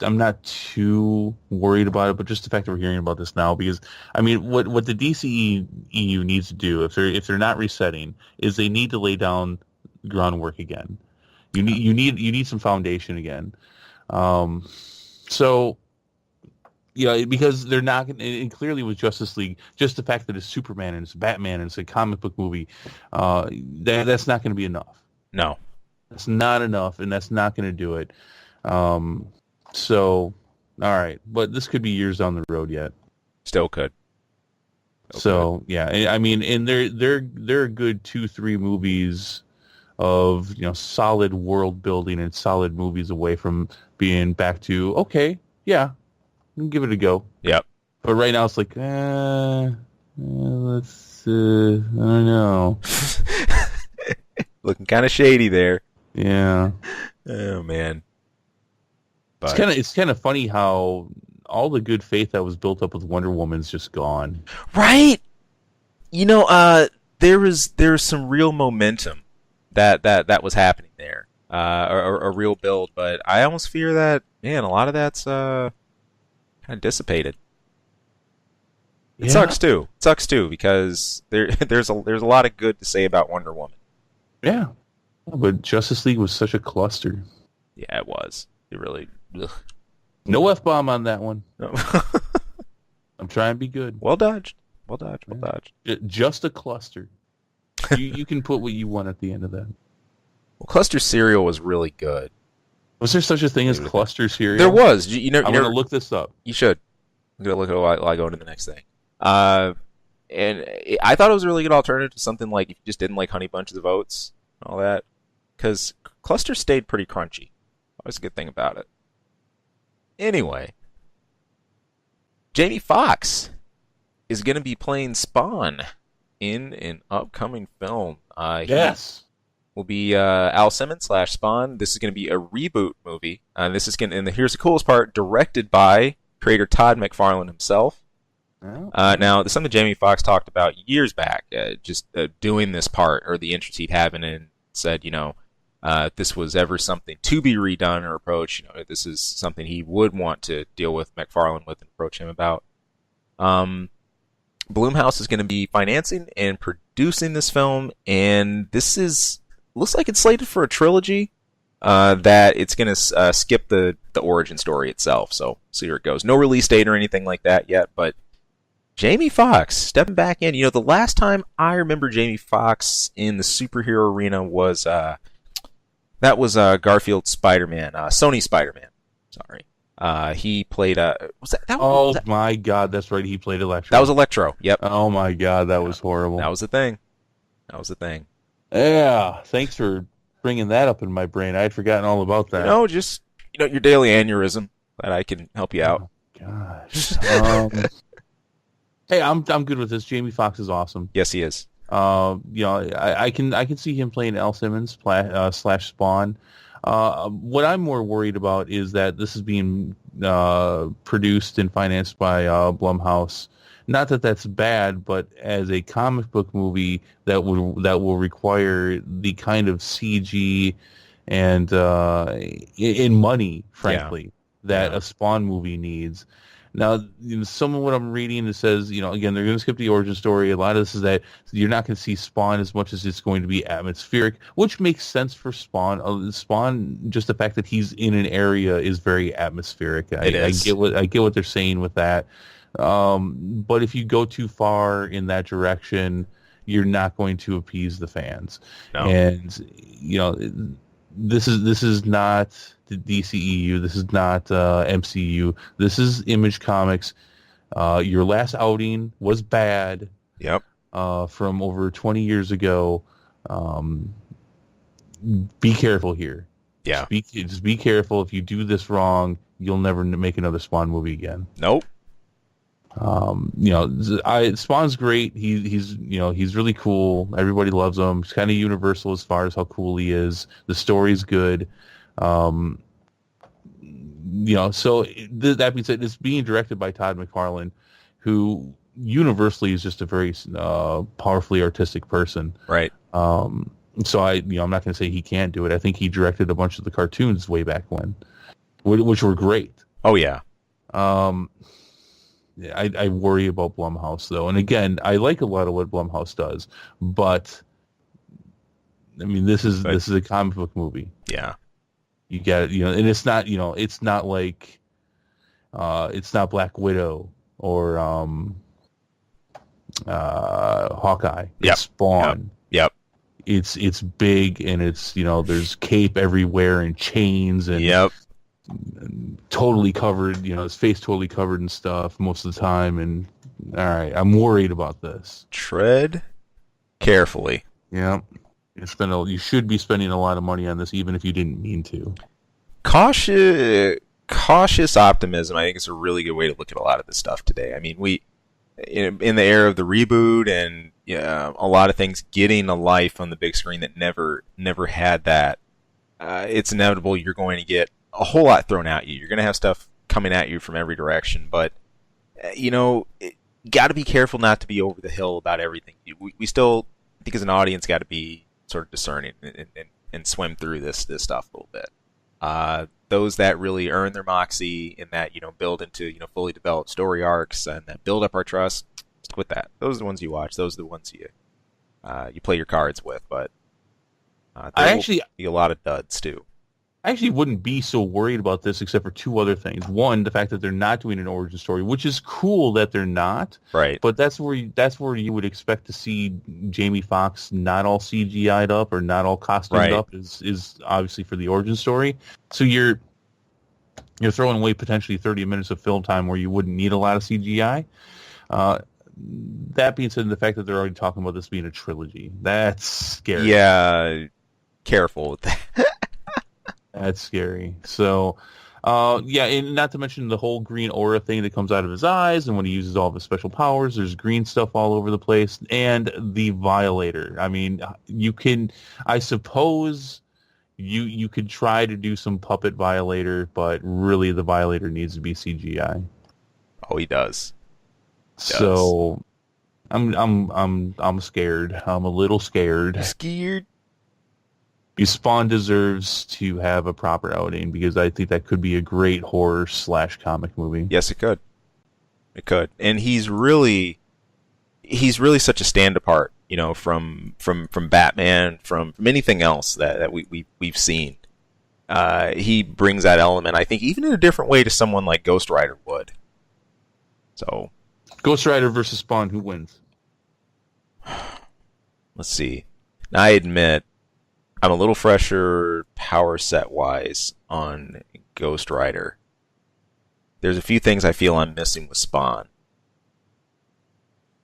I'm not too worried about it, but just the fact that we're hearing about this now, because I mean, what the DCEU needs to do if they're not resetting is they need to lay down groundwork again. You need some foundation again. Because they're not, and clearly with Justice League, just the fact that it's Superman and it's Batman and it's a comic book movie, that's not going to be enough. No, that's not enough, and that's not going to do it. All right, but this could be years down the road yet. Still could. Yeah, I mean, and they're a good 2-3 movies of solid world building and solid movies away from being back to give it a go. Yep. But right now it's like, I don't know. Looking kind of shady there. Yeah. Oh man. But It's kind of funny how all the good faith that was built up with Wonder Woman's just gone. right. There was some real momentum that was happening there. A real build, but I almost fear that, man, a lot of that's kind of dissipated. It sucks too. It sucks too because there's a lot of good to say about Wonder Woman. Yeah. But Justice League was such a cluster. Yeah, it was. It really. Ugh. No F-bomb on that one. No. I'm trying to be good. Well dodged. Well dodged. Well dodged. Just a cluster. You can put what you want at the end of that. Well, cluster cereal was really good. Was there such a thing as cluster cereal? There was. I'm going to look this up. You should. I'm going to look at it while I go into the next thing. And I thought it was a really good alternative to something like if you just didn't like Honey Bunches of Oats and all that. Because cluster stayed pretty crunchy. That was a good thing about it. Anyway. Jamie Foxx is going to be playing Spawn in an upcoming film. Yes. Will be Al Simmons / Spawn. This is going to be a reboot movie. And here's the coolest part: directed by creator Todd McFarlane himself. Oh. Now, this is something Jamie Foxx talked about years back, just doing this part or the interest he'd have in it, and said, if this was ever something to be redone or approached, this is something he would want to deal with McFarlane with and approach him about. Blumhouse is going to be financing and producing this film, and looks like it's slated for a trilogy. That it's going to skip the origin story itself, so see where it goes. No release date or anything like that yet, but Jamie Foxx stepping back in. The last time I remember Jamie Foxx in the superhero arena was Garfield's Spider-Man, Sony Spider-Man. Sorry. He played my God, that's right. He played Electro. That was Electro. Yep. Oh my God, that was horrible. That was the thing. Yeah. Thanks for bringing that up in my brain. I had forgotten all about that. Just your daily aneurysm. That I can help you out. Oh, gosh. Hey, I'm good with this. Jamie Foxx is awesome. Yes, he is. I can see him playing Al Simmons / Spawn. What I'm more worried about is that this is being produced and financed by Blumhouse. Not that that's bad, but as a comic book movie that will require the kind of CG and in money, frankly, that a Spawn movie needs. Now, some of what I'm reading, it says, again, they're going to skip the origin story. A lot of this is that you're not going to see Spawn as much as it's going to be atmospheric, which makes sense for Spawn. Spawn, just the fact that he's in an area is very atmospheric. I get what they're saying with that. But if you go too far in that direction, you're not going to appease the fans. No. And, this is not the DCEU. This is not MCU. This is Image Comics. Your last outing was bad. Yep. From over 20 years ago. Be careful here. Yeah. Just be careful. If you do this wrong, you'll never make another Spawn movie again. Nope. Spawn's great. He's really cool. Everybody loves him. He's kind of universal as far as how cool he is. The story's good. So that being said, it's being directed by Todd McFarlane, who universally is just a very powerfully artistic person. Right. So I'm not going to say he can't do it. I think he directed a bunch of the cartoons way back when, which were great. Oh yeah. I worry about Blumhouse though, and again, I like a lot of what Blumhouse does, but I mean, this is a comic book movie. Yeah, you get it, and it's not like it's not Black Widow or Hawkeye. It's Spawn. Yep. It's big, and it's there's cape everywhere and chains and totally covered, his face totally covered and stuff most of the time. And all right, I'm worried about this. Tread carefully. Yeah, you should be spending a lot of money on this, even if you didn't mean to. Cautious optimism, I think, is a really good way to look at a lot of this stuff today. I mean, in the era of the reboot and a lot of things getting a life on the big screen that never had that. It's inevitable you're going to get a whole lot thrown at you. You're going to have stuff coming at you from every direction, but got to be careful not to be over the hill about everything. We still, I think, as an audience, got to be sort of discerning and swim through this stuff a little bit. Those that really earn their moxie and that build into fully developed story arcs and that build up our trust, stick with that. Those are the ones you watch. Those are the ones you play your cards with. But there will be a lot of duds too. I actually wouldn't be so worried about this except for two other things. One, the fact that they're not doing an origin story, which is cool that they're not. Right. But that's where you would expect to see Jamie Foxx not all CGI'd up or not all costumed up is obviously for the origin story. So you're throwing away potentially 30 minutes of film time where you wouldn't need a lot of CGI. That being said, the fact that they're already talking about this being a trilogy, that's scary. Yeah, careful with that. That's scary. So, and not to mention the whole green aura thing that comes out of his eyes, and when he uses all of his special powers, there's green stuff all over the place, and the Violator. I mean, I suppose you could try to do some puppet Violator, but really the Violator needs to be CGI. Oh, he does. So, I'm scared. I'm a little scared. Scared. Spawn deserves to have a proper outing because I think that could be a great horror / comic movie. Yes, it could. It could. And he's really such a stand apart, from Batman, from anything else that we've seen. He brings that element, I think, even in a different way to someone like Ghost Rider would. So, Ghost Rider versus Spawn, who wins? Let's see. Now, I admit I'm a little fresher power set wise on Ghost Rider. There's a few things I feel I'm missing with Spawn.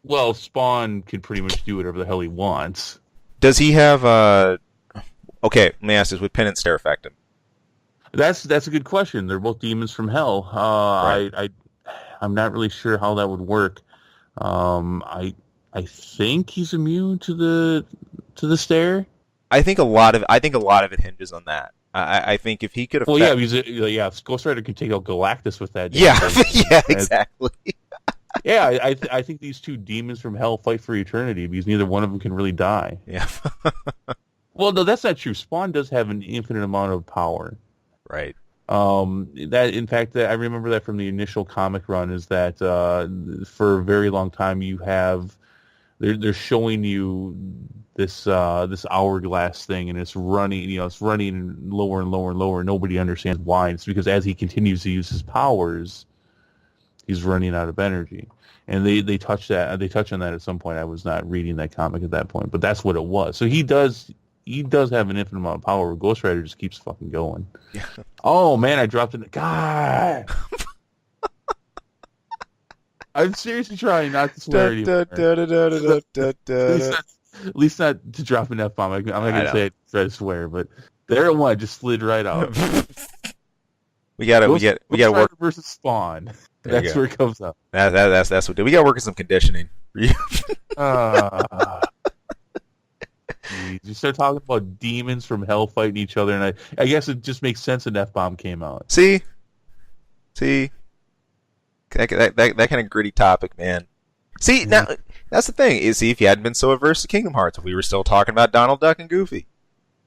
Well, Spawn can pretty much do whatever the hell he wants. Does he have okay, let me ask this. Would Penance Stare affect him? That's a good question. They're both demons from hell. Right. I'm not really sure how that would work. I think he's immune to the stare. I think a lot of it hinges on that. I think if he could affect... Well, if Ghost Rider could take out Galactus with that. Yeah, exactly. Yeah, I think these two demons from hell fight for eternity because neither one of them can really die. Yeah. Well, no, that's not true. Spawn does have an infinite amount of power. Right. That in fact, I remember that from the initial comic run is that for a very long time you have they're showing you this hourglass thing and it's running lower and lower and lower. Nobody understands why. It's because as he continues to use his powers, he's running out of energy. And they touch on that at some point. I was not reading that comic at that point, but that's what it was. So he does have an infinite amount of power. Ghost Rider just keeps fucking going. Yeah. Oh man, I dropped it. God. I'm seriously trying not to swear anymore. At least not to drop an F-bomb. I'm not going to say it, try to swear, but there it went. Just slid right out. we gotta work versus Spawn. That's where it comes up. That's what we gotta work on some conditioning. You start talking about demons from hell fighting each other, and I guess it just makes sense an F-bomb came out. See, that kind of gritty topic, man. See, now that's the thing. Is if you hadn't been so averse to Kingdom Hearts, if we were still talking about Donald Duck and Goofy,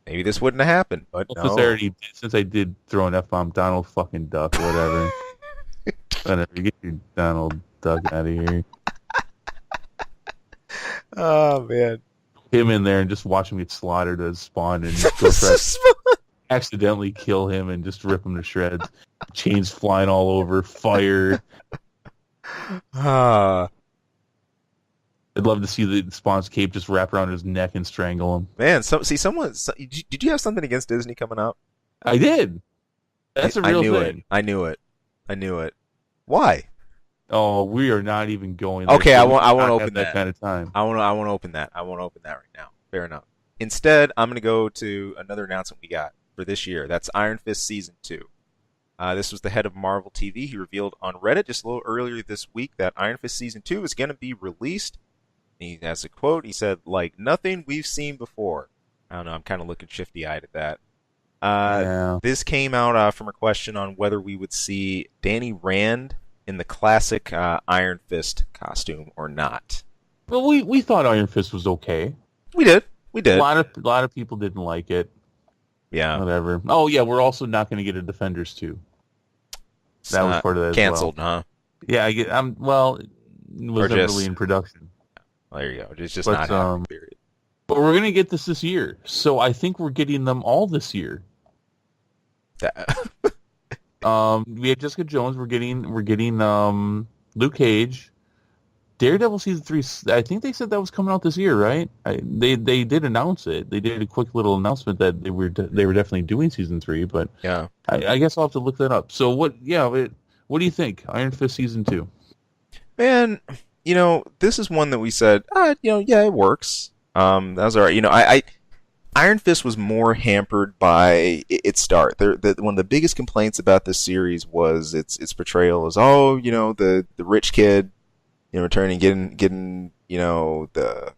maybe this wouldn't have happened. But no. Since I did throw an F-bomb, Donald fucking Duck, whatever. Whatever, get your Donald Duck out of here. Oh man, him in there and just watch him get slaughtered as Spawn and go accidentally kill him and just rip him to shreds. Chains flying all over, fire. I'd love to see the Spawn's cape just wrap around his neck and strangle him. Man, did you have something against Disney coming up? I did. That's a real thing. I knew it. Why? Oh, we are not even going there. Okay, I won't open that kind of time. I won't open that. I won't open that right now. Fair enough. Instead, I'm going to go to another announcement we got for this year. That's Iron Fist Season 2. This was the head of Marvel TV. He revealed on Reddit just a little earlier this week that Iron Fist Season 2 is going to be released. He has a quote. He said, like nothing we've seen before. I don't know. I'm kind of looking shifty-eyed at that. This came out from a question on whether we would see Danny Rand in the classic Iron Fist costume or not. Well, we thought Iron Fist was okay. We did. A lot of people didn't like it. Yeah. Whatever. Oh, yeah, we're also not going to get a Defenders 2. That was part of that canceled, as well. Huh? Yeah, it was never really in production. Well, there you go. It's just not happening, period. But we're going to get this year. So I think we're getting them all this year. We have Jessica Jones. We're getting Luke Cage. Daredevil Season 3, I think they said that was coming out this year, right? They did announce it. They did a quick little announcement that they were definitely doing Season 3, but yeah, I guess I'll have to look that up. So what do you think? Iron Fist Season 2? Man, this is one that we said, yeah, it works. That was all right. Iron Fist was more hampered by its start. One of the biggest complaints about this series was its portrayal as, the rich kid, returning, getting the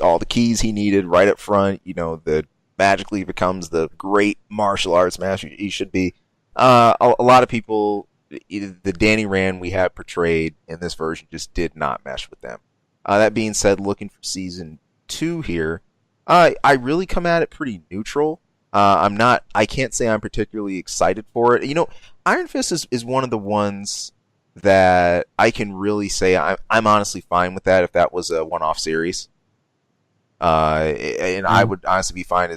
all the keys he needed right up front. That magically becomes the great martial arts master he should be. A lot of people, the Danny Rand we have portrayed in this version just did not mesh with them. That being said, looking for Season 2 here, I really come at it pretty neutral. I can't say I'm particularly excited for it. Iron Fist is one of the ones that I can really say I'm honestly fine with that if that was a one-off series. And I would honestly be fine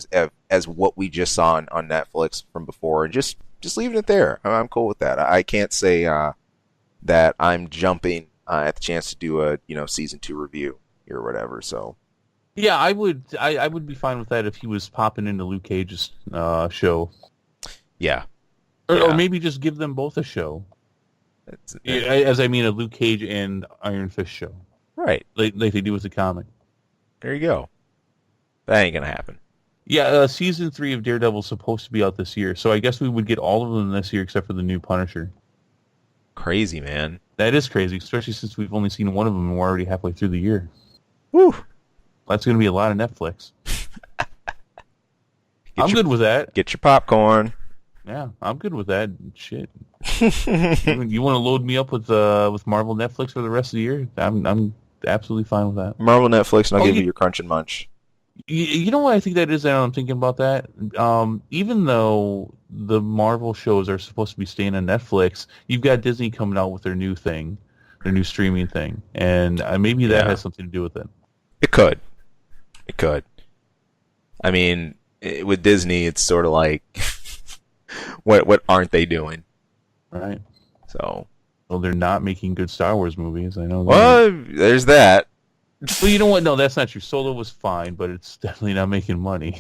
as what we just saw on Netflix from before, and just leaving it there. I'm cool with that. I can't say that I'm jumping at the chance to do a Season 2 review or whatever. So yeah, I would be fine with that if he was popping into Luke Cage's show. Yeah. Or maybe just give them both a show. As I mean, a Luke Cage and Iron Fist show. Right. Like they do with the comic. There you go. That ain't going to happen. Yeah, Season 3 of Daredevil is supposed to be out this year, so I guess we would get all of them this year except for the new Punisher. Crazy, man. That is crazy, especially since we've only seen one of them and we're already halfway through the year. Whew. That's going to be a lot of Netflix. I'm good with that. Get your popcorn. Yeah, I'm good with that. Shit. You want to load me up with Marvel Netflix for the rest of the year? I'm absolutely fine with that. Marvel Netflix, and I'll give you your Crunch and Munch. You know what I think that is? I'm thinking about that. Even though the Marvel shows are supposed to be staying on Netflix, you've got Disney coming out with their new thing, their new streaming thing, and maybe that has something to do with it. It could. I mean, with Disney, it's sort of like, what aren't they doing? Right. So. Well, they're not making good Star Wars movies. I know. Well, there's that. Well, you know what? No, that's not true. Solo was fine, but it's definitely not making money.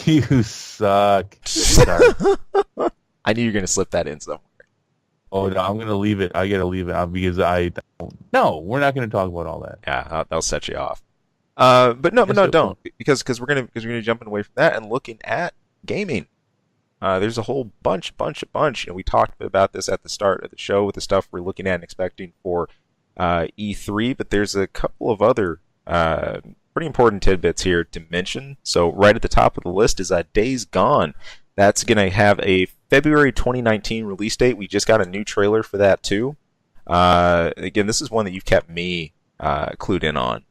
You suck. I knew you were going to slip that in somewhere. Oh, no, I'm going to leave it. I got to leave it because no, we're not going to talk about all that. Yeah, that'll set you off. But no, don't, because we're gonna jump away from that and looking at gaming. There's a whole bunch. We talked about this at the start of the show with the stuff we're looking at and expecting for E3, but there's a couple of other pretty important tidbits here to mention. So right at the top of the list is Days Gone. That's going to have a February 2019 release date. We just got a new trailer for that too. Again, this is one that you've kept me clued in on.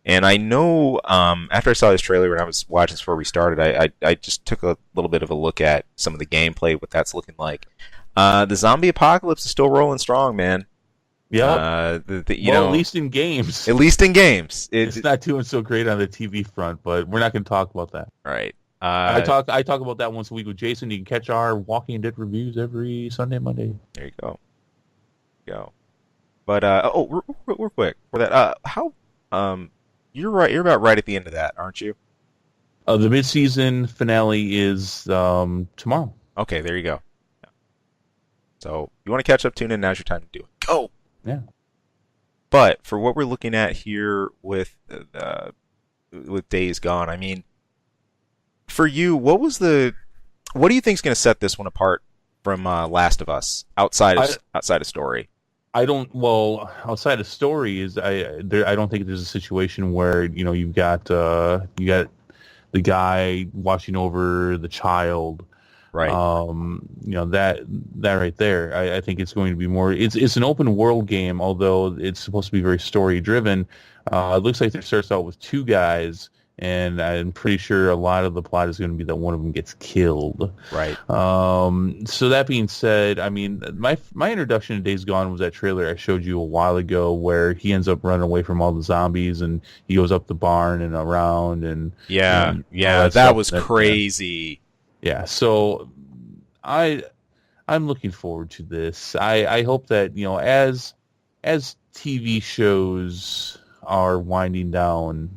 And I know after I saw this trailer when I was watching this before we started, I just took a little bit of a look at some of the gameplay, what that's looking like. The zombie apocalypse is still rolling strong, man. Yeah. At least in games. At least in games. It's not doing so great on the TV front, but we're not going to talk about that. Right. I talk about that once a week with Jason. You can catch our Walking Dead reviews every Sunday, Monday. There you go. But real quick for that, you're right. You're about right at the end of that, aren't you? The mid-season finale is tomorrow. Okay, there you go. Yeah. So you want to catch up, tune in. Now's your time to do it. Go. Yeah. But for what we're looking at here with Days Gone, I mean, for you, what was the What do you think is going to set this one apart from Last of Us outside of story? I don't. Well, outside of story is I don't think there's a situation where you got the guy watching over the child. Right. That right there. I think it's going to be more. It's an open world game, although it's supposed to be very story driven. It looks like it starts out with two guys, and I'm pretty sure a lot of the plot is going to be that one of them gets killed. Right. So that being said, I mean, my introduction to Days Gone was that trailer I showed you a while ago, where he ends up running away from all the zombies, and he goes up the barn and around, and that was crazy. Yeah, so I'm looking forward to this. I hope that, as TV shows are winding down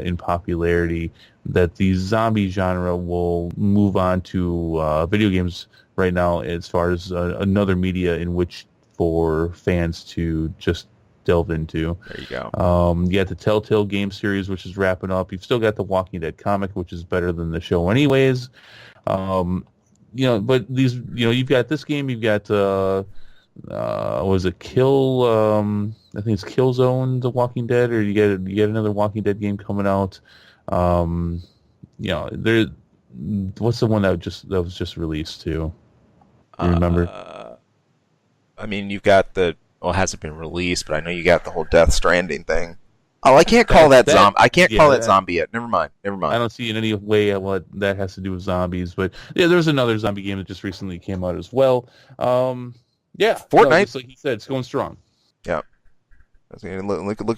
in popularity, that the zombie genre will move on to video games right now, as far as another media in which for fans to just delve into. There you go. You got the Telltale game series, which is wrapping up. You've still got the Walking Dead comic, which is better than the show anyways. But these, you've got this game, you've got, was it I think it's Killzone, The Walking Dead, or you get another Walking Dead game coming out. What's the one that was just released too? You remember? I mean, you've got it hasn't been released, but I know you got the whole Death Stranding thing. Oh, I can't call that zombie. I can't call that zombie yet. Never mind. I don't see in any way what that has to do with zombies, but yeah, there's another zombie game that just recently came out as well. Fortnite. Just like you said, it's going strong. Yeah. Look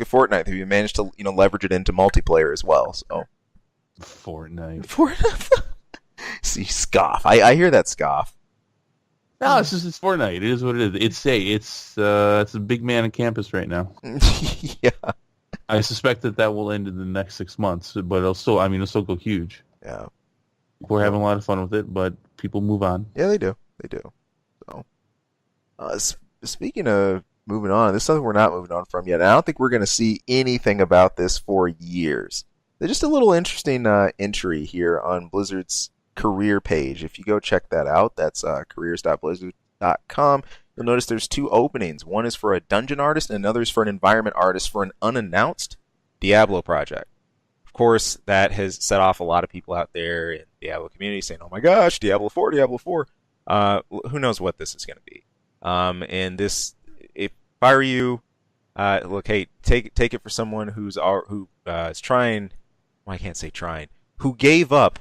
at Fortnite. You managed to leverage it into multiplayer as well. So. Fortnite. See, scoff. I hear that scoff. No, it's Fortnite. It is what it is. It's a big man on campus right now. Yeah. I suspect that will end in the next 6 months, but it'll still go huge. Yeah. We're having a lot of fun with it, but people move on. Yeah, they do. So, speaking of moving on, this is something we're not moving on from yet. I don't think we're going to see anything about this for years. There's just a little interesting entry here on Blizzard's career page. If you go check that out, that's careers.blizzard.com. You'll notice there's two openings. One is for a dungeon artist, and another is for an environment artist for an unannounced Diablo project. Of course, that has set off a lot of people out there in the Diablo community saying, "Oh my gosh, Diablo 4, Diablo 4." Who knows what this is going to be? And this, if I were you, look, hey, take it for someone who is trying. Well, I can't say trying. Who gave up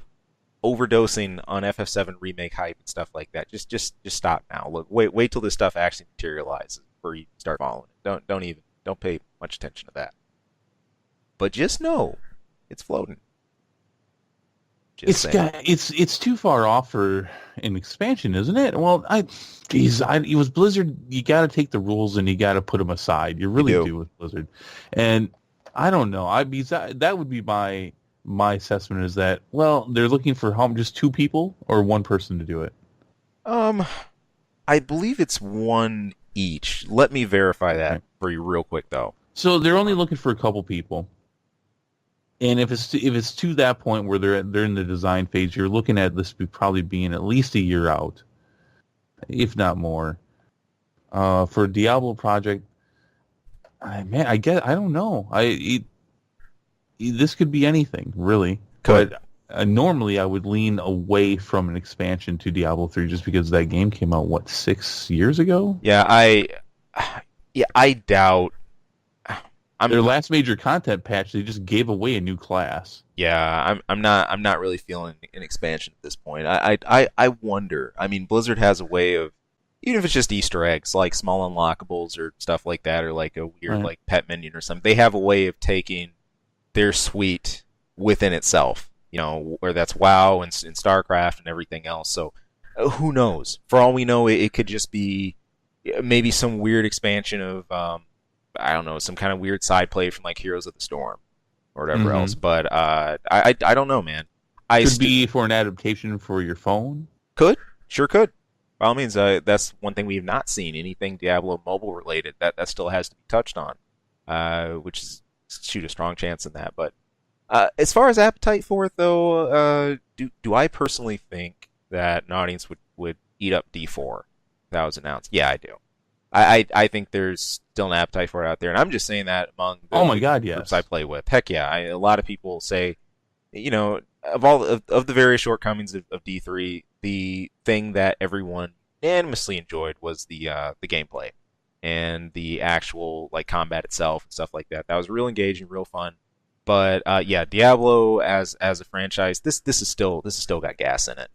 overdosing on FF7 remake hype and stuff like that. Just stop now. Look, wait till this stuff actually materializes before you start following it. Don't pay much attention to that. But just know it's floating. It's too far off for an expansion, isn't it? Well, it was Blizzard. You got to take the rules and you got to put them aside. You really do with Blizzard, and I don't know. That would be my assessment is that, well, they're looking for just two people or one person to do it. I believe it's one each. Let me verify that for you real quick, though. So they're only looking for a couple people, and if it's to that point where they're in the design phase, you're looking at this probably being at least a year out, if not more. For a Diablo project, I don't know. This could be anything, really. But normally I would lean away from an expansion to Diablo 3 just because that game came out, 6 years ago? Yeah, I doubt. Their last major content patch, they just gave away a new class. Yeah, I'm not really feeling an expansion at this point. I wonder. I mean, Blizzard has a way of, even if it's just Easter eggs, like small unlockables or stuff like that, or like a weird like pet minion or something, they have a way of taking their suite within itself, where that's WoW and StarCraft and everything else. So who knows? For all we know, it could just be maybe some weird expansion of, I don't know, some kind of weird side play from like Heroes of the Storm or whatever else. But I don't know, man. Could be for an adaptation for your phone. Sure could. By all means, that's one thing we have not seen, anything Diablo mobile related. That still has to be touched on, which is shoot a strong chance in that. But as far as appetite for it, though, do I personally think that an audience would eat up D4 if that was announced? Yeah, I do. I think there's still an appetite for it out there, and I'm just saying that among the God, groups yes. I play with. Heck yeah, a lot of people say, of all of the various shortcomings of D3, the thing that everyone unanimously enjoyed was the gameplay and the actual like combat itself and stuff like that. That was real engaging, real fun. But yeah, Diablo as a franchise, this is still got gas in it,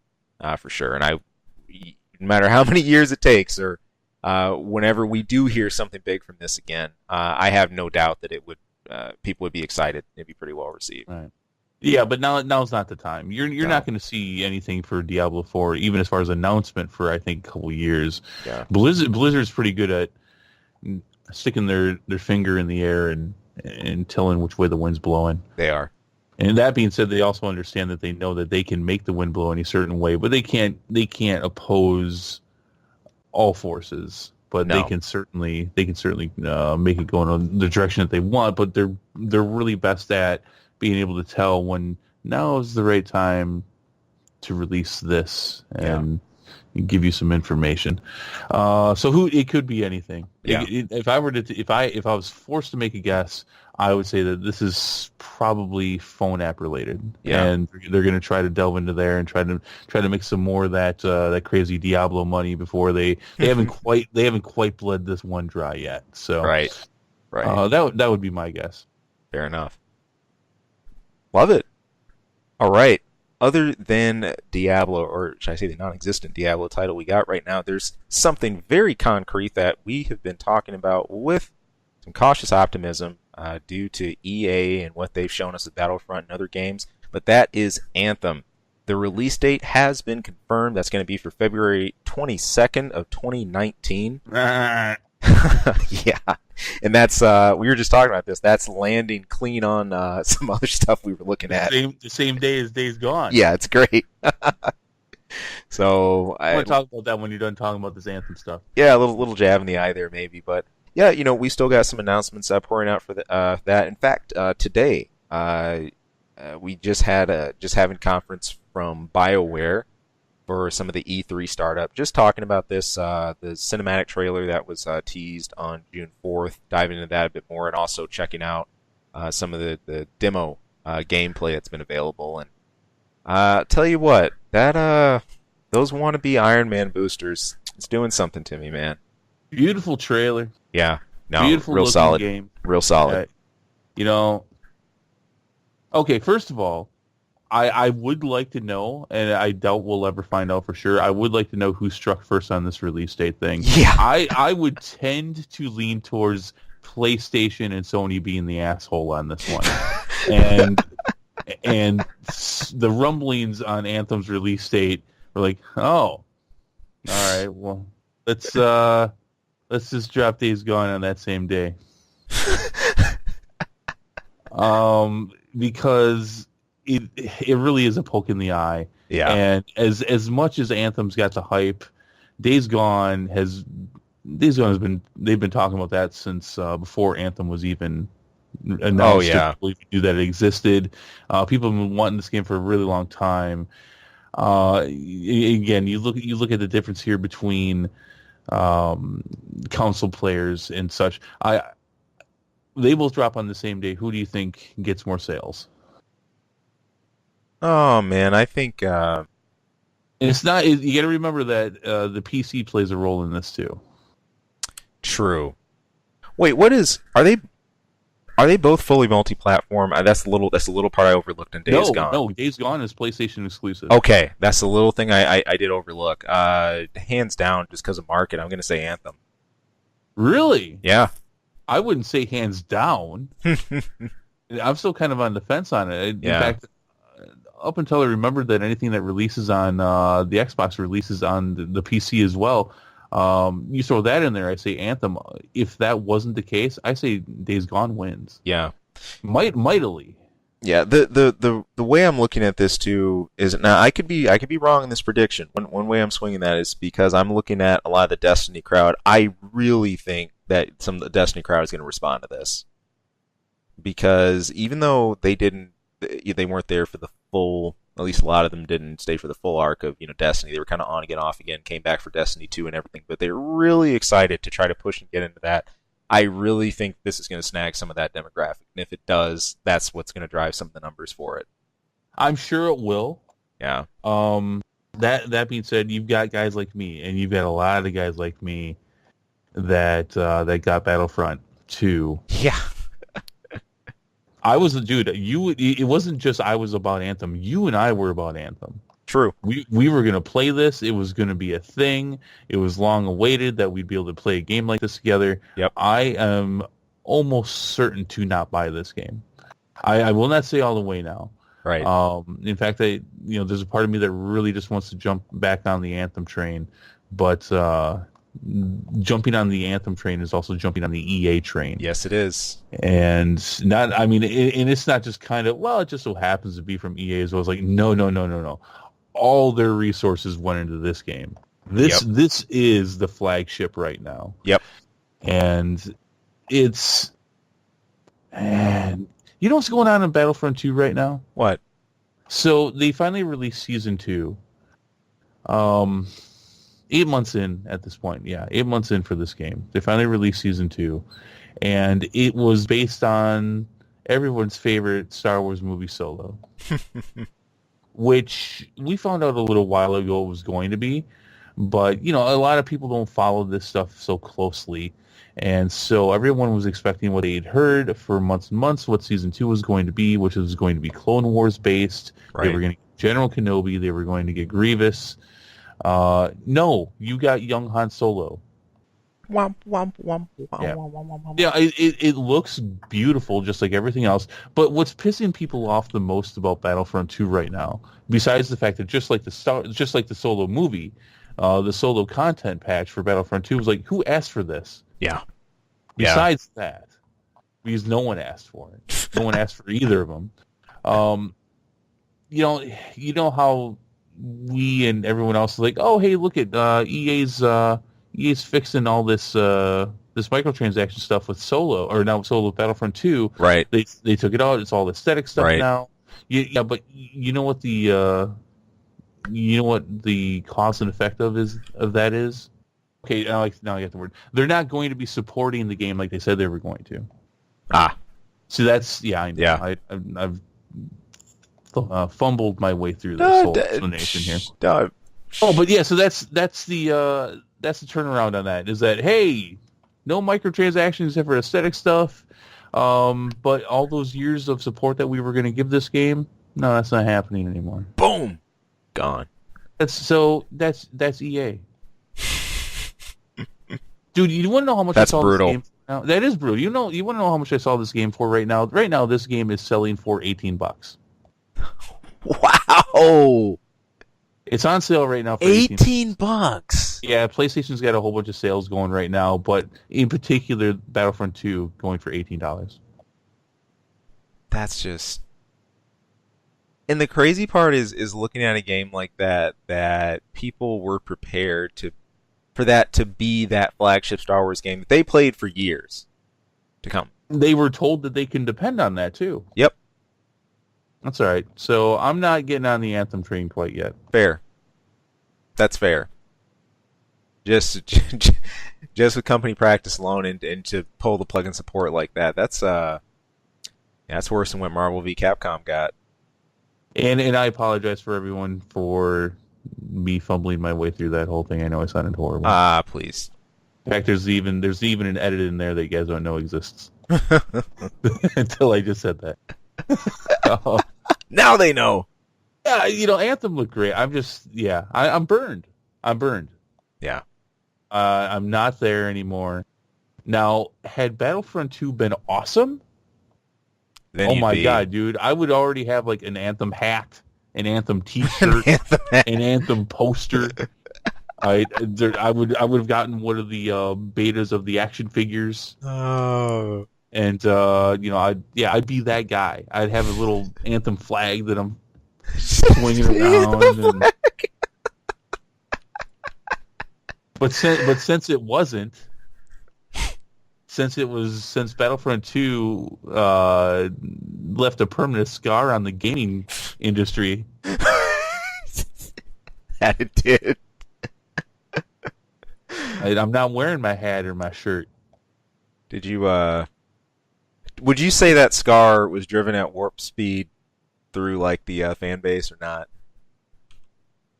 for sure. And no matter how many years it takes, or whenever we do hear something big from this again, I have no doubt that people would be excited. It'd be pretty well received. Right. Yeah, but now's not the time. You're not going to see anything for Diablo 4, even as far as announcement, for I think a couple years. Yeah. Blizzard's pretty good at sticking their finger in the air and telling which way the wind's blowing. They are. And that being said, they also understand that they know that they can make the wind blow any certain way, but they can't oppose all forces. But No. they can certainly make it go in the direction that they want. But they're really best at being able to tell when now is the right time to release this and give you some information. So it could be anything. Yeah. If I was forced to make a guess, I would say that this is probably phone app related. Yeah. And they're going to try to delve into there and try to make some more of that crazy Diablo money before they haven't quite bled this one dry yet. So right. That would be my guess. Fair enough. Love it. All right. Other than Diablo, or should I say the non-existent Diablo title we got right now, there's something very concrete that we have been talking about with some cautious optimism due to EA and what they've shown us at Battlefront and other games, but that is Anthem. The release date has been confirmed. That's going to be for February 22nd of 2019. Yeah. And that's, we were just talking about this, that's landing clean on some other stuff we were looking at. The same day as Days Gone. Yeah, it's great. So I want to talk about that when you're done talking about this Anthem stuff. Yeah, a little jab in the eye there maybe, but yeah, we still got some announcements pouring out for that. In fact, today we just having conference from BioWare for some of the E3 startup, just talking about this, the cinematic trailer that was teased on June 4th, diving into that a bit more, and also checking out some of the demo gameplay that's been available. And tell you what, that those wannabe Iron Man boosters, it's doing something to me, man. Beautiful trailer. Yeah, no, beautiful real solid game. Real solid. Okay, first of all, I would like to know, and I doubt we'll ever find out for sure, I would like to know who struck first on this release date thing. Yeah. I would tend to lean towards PlayStation and Sony being the asshole on this one. and the rumblings on Anthem's release date were like, oh, all right, well, let's just drop Days Gone on that same day. Because it really is a poke in the eye. Yeah. And as much as Anthem's got the hype, Days Gone has been, they've been talking about that since before Anthem was even announced. Oh yeah. People knew that it existed. People have been wanting this game for a really long time. Again, you look at the difference here between console players and such. They both drop on the same day. Who do you think gets more sales? Oh man, I think it's not. You got to remember that the PC plays a role in this too. True. Wait, are they both fully multi-platform? That's the little part I overlooked in Days Gone. No, Days Gone is PlayStation exclusive. Okay, that's the little thing I did overlook. Hands down, just because of market, I'm going to say Anthem. Really? Yeah. I wouldn't say hands down. I'm still kind of on the fence on it. In fact, up until I remembered that anything that releases on the Xbox releases on the PC as well. You throw that in there, I say Anthem. If that wasn't the case, I say Days Gone wins. Yeah, mightily. Yeah, the way I'm looking at this too is, now I could be wrong in this prediction. One way I'm swinging that is because I'm looking at a lot of the Destiny crowd. I really think that some of the Destiny crowd is going to respond to this, because even though they weren't there for the full at least a lot of them didn't stay for the full arc of Destiny. They were kind of on again, off again, came back for Destiny 2 and everything, but they're really excited to try to push and get into that. I really think this is going to snag some of that demographic, and if it does, that's what's going to drive some of the numbers for it. I'm sure it will. Yeah. That being said, you've got guys like me, and you've got a lot of guys like me that got Battlefront 2. Yeah. I was a dude. It wasn't just I was about Anthem. You and I were about Anthem. True. We were going to play this. It was going to be a thing. It was long awaited that we'd be able to play a game like this together. Yep. I am almost certain to not buy this game. I will not say all the way now. Right. In fact, there's a part of me that really just wants to jump back on the Anthem train, but jumping on the Anthem train is also jumping on the EA train. Yes, it is. And it's not just kind of, well, it just so happens to be from EA as well. It's like, no. All their resources went into this game. This is the flagship right now. Yep. And it's, man, you know what's going on in Battlefront 2 right now? What? So they finally released Season 2. 8 months in at this point. Yeah, 8 months in for this game. They finally released Season 2. And it was based on everyone's favorite Star Wars movie, Solo. Which we found out a little while ago it was going to be. But, a lot of people don't follow this stuff so closely. And so everyone was expecting what they'd heard for months and months, what Season 2 was going to be, which was going to be Clone Wars based. Right. They were going to get General Kenobi. They were going to get Grievous. No, you got young Han Solo. Womp, womp, womp, Yeah. womp, womp, womp. Yeah, it looks beautiful, just like everything else. But what's pissing people off the most about Battlefront 2 right now, besides the fact that just like the Solo movie, the Solo content patch for Battlefront 2 was like, who asked for this? Yeah. Besides that, because no one asked for it. No one asked for either of them. You know how we and everyone else is like, oh, hey, look at EA's fixing all this microtransaction stuff with Solo, or now Solo Battlefront 2. Right. They took it out. It's all aesthetic stuff now. Yeah, but you know what the cause and effect of that is? Okay, now I get the word. They're not going to be supporting the game like they said they were going to. So that's I know. Yeah. I've fumbled my way through this whole explanation here. But yeah, so that's the turnaround on that. Is that, hey, no microtransactions except for aesthetic stuff, but all those years of support that we were going to give this game, no, that's not happening anymore. Boom, gone. That's EA. Dude, you want to know how much that's I saw brutal. This game for now? That is brutal. You want to know how much I saw this game for right now? Right now, this game is selling for $18. Wow. It's on sale right now for $18. Yeah, PlayStation's got a whole bunch of sales going right now, but in particular, Battlefront 2 going for $18. That's just... And the crazy part is looking at a game like that people were prepared for that to be that flagship Star Wars game that they played for years to come. They were told that they can depend on that, too. Yep. That's all right. So I'm not getting on the Anthem train quite yet. Fair. That's fair. Just with company practice alone and to pull the plug and support like that, that's worse than what Marvel v. Capcom got. And I apologize for everyone for me fumbling my way through that whole thing. I know I sounded horrible. Please. In fact, there's even an edit in there that you guys don't know exists. Until I just said that. Now they know. Yeah, Anthem looked great. I'm burned. Yeah. I'm not there anymore. Now, had Battlefront 2 been awesome, then oh my god, dude, I would already have like an Anthem hat, an Anthem T-shirt, an Anthem poster. I would have gotten one of the betas of the action figures. Oh. And I'd be that guy. I'd have a little Anthem flag that I'm swinging around. But since it wasn't, since Battlefront 2 left a permanent scar on the gaming industry. That it did. I'm not wearing my hat or my shirt. Did you, would you say that Scar was driven at warp speed through, like, the fan base or not?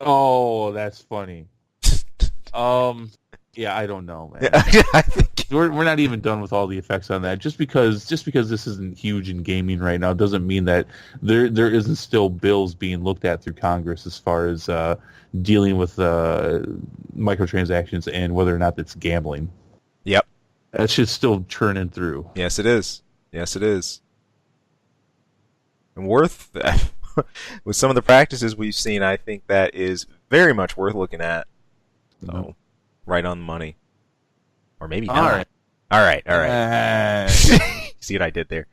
Oh, that's funny. Yeah, I don't know, man. I think We're not even done with all the effects on that. Just because this isn't huge in gaming right now doesn't mean that there isn't still bills being looked at through Congress as far as dealing with microtransactions and whether or not it's gambling. Yep. That shit's still churning through. Yes, it is. Yes, it is. And worth, with some of the practices we've seen, I think that is very much worth looking at. So, right on the money. Or maybe not. All right. See what I did there?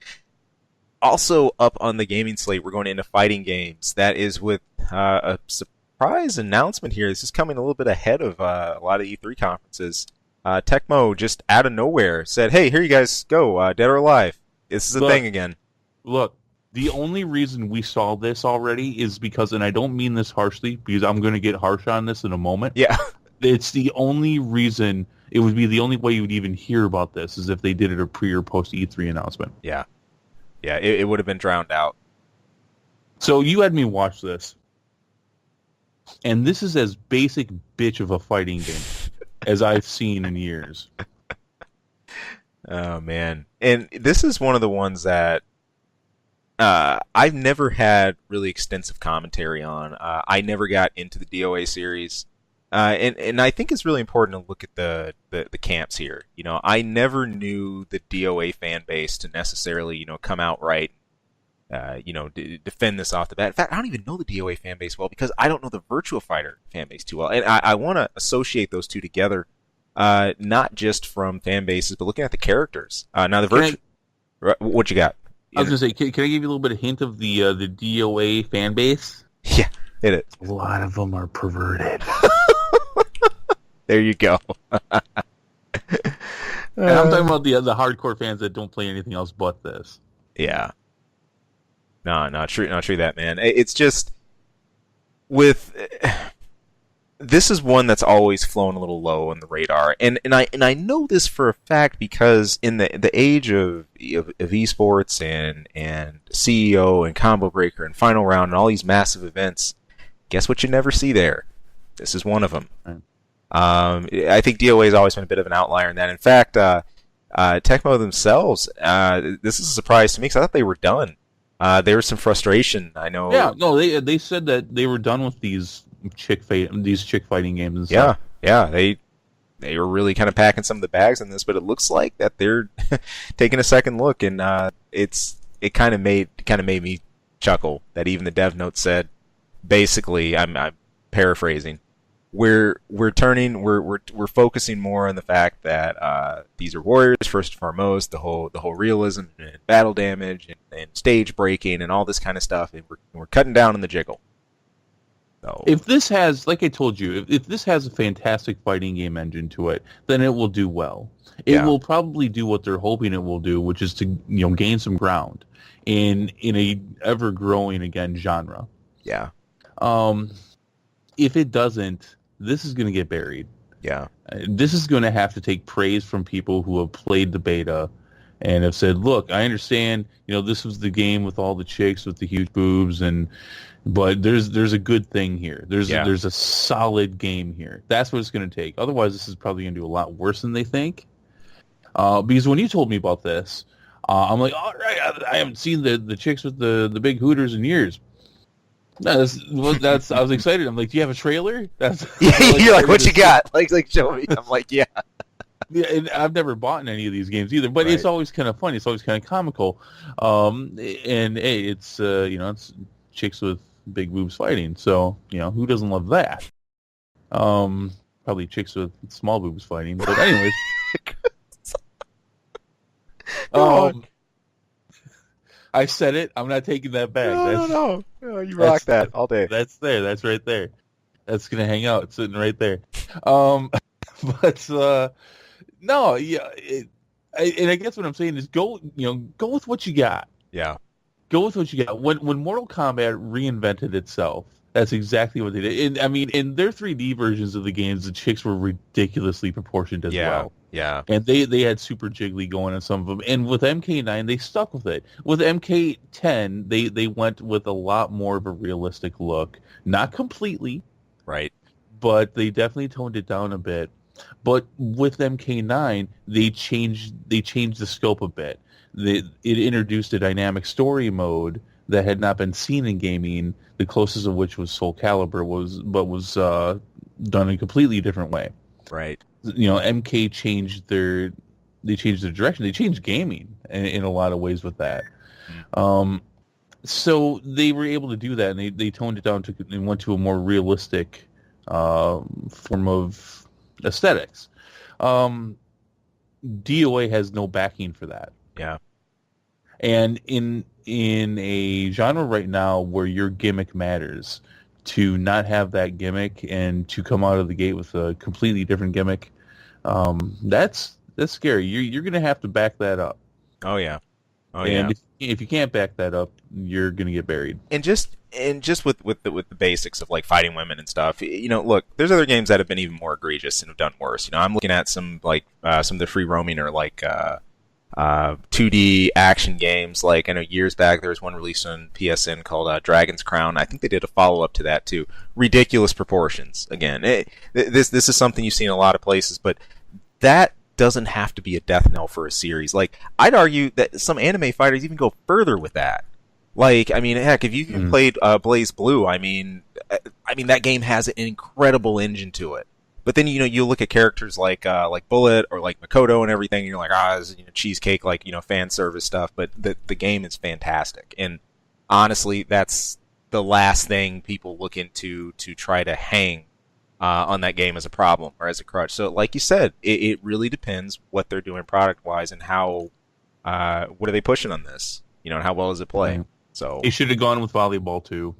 Also up on the gaming slate, we're going into fighting games. That is with a surprise announcement here. This is coming a little bit ahead of a lot of E3 conferences. Tecmo just out of nowhere said, hey, here you guys go, Dead or Alive. This is a thing again. Look, the only reason we saw this already is because, and I don't mean this harshly, because I'm going to get harsh on this in a moment. Yeah. It's the only reason, it would be the only way you would even hear about this is if they did it a pre or post E3 announcement. Yeah. Yeah, it would have been drowned out. So you had me watch this. And this is as basic bitch of a fighting game as I've seen in years. Oh, man. And this is one of the ones that I've never had really extensive commentary on. I never got into the DOA series. And I think it's really important to look at the camps here. You know, I never knew the DOA fan base to necessarily, you know, come out right, defend this off the bat. In fact, I don't even know the DOA fan base well because I don't know the Virtua Fighter fan base too well. And I want to associate those two together, not just from fan bases, but looking at the characters. Now, what you got? I was going to say, can I give you a little bit of hint of the DOA fan base? Yeah, hit it. A lot of them are perverted. There you go. And I'm talking about the hardcore fans that don't play anything else but this. Yeah. No, not true that, man. It's just with this is one that's always flown a little low on the radar, and I know this for a fact because in the age of esports and CEO and Combo Breaker and Final Round and all these massive events, guess what you never see there? This is one of them. Right. I think DOA has always been a bit of an outlier in that. In fact, Tecmo themselves, this is a surprise to me because I thought they were done. There was some frustration, I know. Yeah, no, they said that they were done with these chick fighting games and stuff. Yeah, they were really kind of packing some of the bags in this, but it looks like that they're taking a second look, and it kind of made me chuckle that even the dev note said, basically, I'm paraphrasing. We're focusing more on the fact that these are warriors first and foremost, the whole realism and battle damage and stage breaking and all this kind of stuff, and we're cutting down on the jiggle. So if this has, like I told you, if this has a fantastic fighting game engine to it, then it will do well. It will probably do what they're hoping it will do, which is to gain some ground in a ever growing again genre. Yeah. If it doesn't, this is going to get buried. Yeah. This is going to have to take praise from people who have played the beta and have said, look, I understand, this was the game with all the chicks with the huge boobs, but there's a good thing here. There's a solid game here. That's what it's going to take. Otherwise, this is probably going to do a lot worse than they think. Because when you told me about this, I'm like, all right, I haven't seen the chicks with the big hooters in years. I was excited. I'm like, do you have a trailer? You're like, what you got? Like show me. I'm like, yeah. Yeah, and I've never bought in any of these games either, but It's always kind of funny. It's always kind of comical. And hey, it's it's chicks with big boobs fighting. So who doesn't love that? Probably chicks with small boobs fighting. But anyways, I said it. I'm not taking that back. No. You rock that all day. That's there. That's right there. That's gonna hang out. It's sitting right there. But no, yeah. And I guess what I'm saying is go with what you got. Yeah. Go with what you got. When Mortal Kombat reinvented itself, that's exactly what they did. And, I mean, in their 3D versions of the games, the chicks were ridiculously proportioned as Yeah, well. yeah, And they had Super Jiggly going in some of them. And with MK9, they stuck with it. With MK10, they went with a lot more of a realistic look. Not completely, right, but they definitely toned it down a bit. But with MK9, they changed the scope a bit. It introduced a dynamic story mode that had not been seen in gaming. The closest of which was Soul Calibur was done in a completely different way. right. MK changed their direction. They changed gaming in a lot of ways with that. So they were able to do that, and they toned it down and went to a more realistic form of aesthetics. DOA has no backing for that. Yeah, And in a genre right now where your gimmick matters, to not have that gimmick and to come out of the gate with a completely different gimmick, that's scary. You're going to have to back that up. oh yeah, oh And yeah. if you can't back that up, you're going to get buried. And just with the basics of like fighting women and stuff, look, there's other games that have been even more egregious and have done worse. I'm looking at some like some of the free roaming or like 2D action games. Like I know years back there was one released on PSN called Dragon's Crown. I think they did a follow up to that too. Ridiculous proportions. Again, this is something you see in a lot of places, but that doesn't have to be a death knell for a series. Like I'd argue that some anime fighters even go further with that. Like I mean, heck, if you played Blaze Blue, I mean that game has an incredible engine to it. But then you look at characters like Bullet or like Makoto and everything, and you're like, this is cheesecake, like fan service stuff. But the game is fantastic, and honestly, that's the last thing people look into to try to hang on that game as a problem or as a crutch. So, like you said, it really depends what they're doing product wise and how what are they pushing on this, and how well does it play. So He should have gone with Volleyball 2.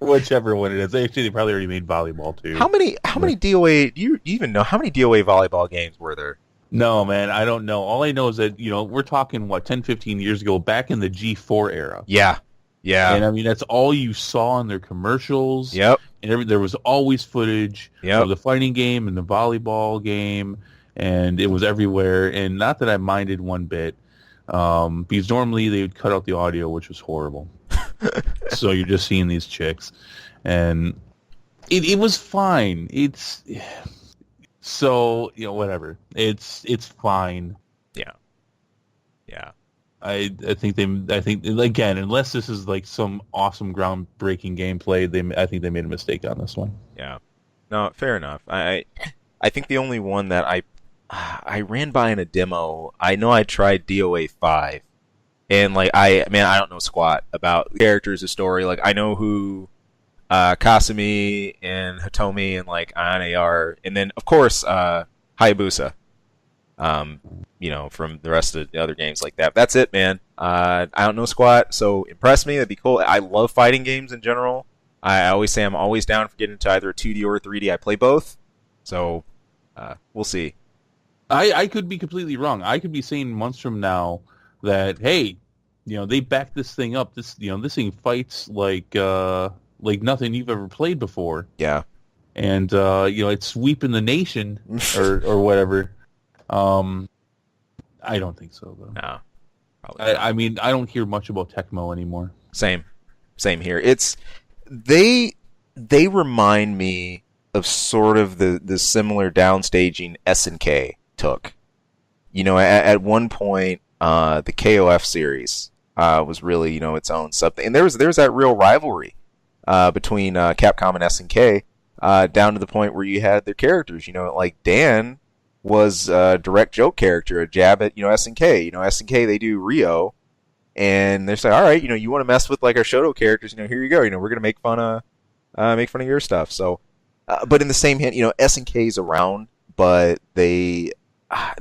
Whichever one it is. They probably already made Volleyball 2. How many DOA do you even know? How many DOA volleyball games were there? No, man, I don't know. All I know is that, we're talking, 10, 15 years ago, back in the G4 era. Yeah. Yeah. And, I mean, that's all you saw in their commercials. Yep. And there was always footage Yep. of the fighting game and the volleyball game, and it was everywhere. And not that I minded one bit, because normally they would cut out the audio, which was horrible. So you're just seeing these chicks, and it was fine. It's so whatever. It's fine. Yeah. Yeah. I think again, unless this is like some awesome groundbreaking gameplay, I think they made a mistake on this one. Yeah. No, fair enough. I think the only one that I ran by in a demo, I know I tried DOA 5. And I don't know squat about the characters, the story. Like I know who Kasumi and Hitomi and like Ayane are, and then of course Hayabusa. From the rest of the other games like that. That's it, man. I don't know squat, so impress me. That'd be cool. I love fighting games in general. I always say I'm always down for getting into either a 2D or a 3D. I play both, so we'll see. I could be completely wrong. I could be saying months from now that, hey, they backed this thing up. This thing fights like nothing you've ever played before. Yeah. And it's sweeping the nation or whatever. I don't think so though. No. Probably not. I mean, I don't hear much about Tecmo anymore. Same here. It's they remind me of sort of the similar downsstaging SNK took. At one point, the KOF series was really its own something, and there's that real rivalry between Capcom and SNK down to the point where you had their characters. Like Dan was a direct joke character, a jab at SNK. SNK, they do Rio, and they're saying, all right, you want to mess with like our Shoto characters, here you go. We're gonna make fun of your stuff. So, but in the same hand, SNK's around, but they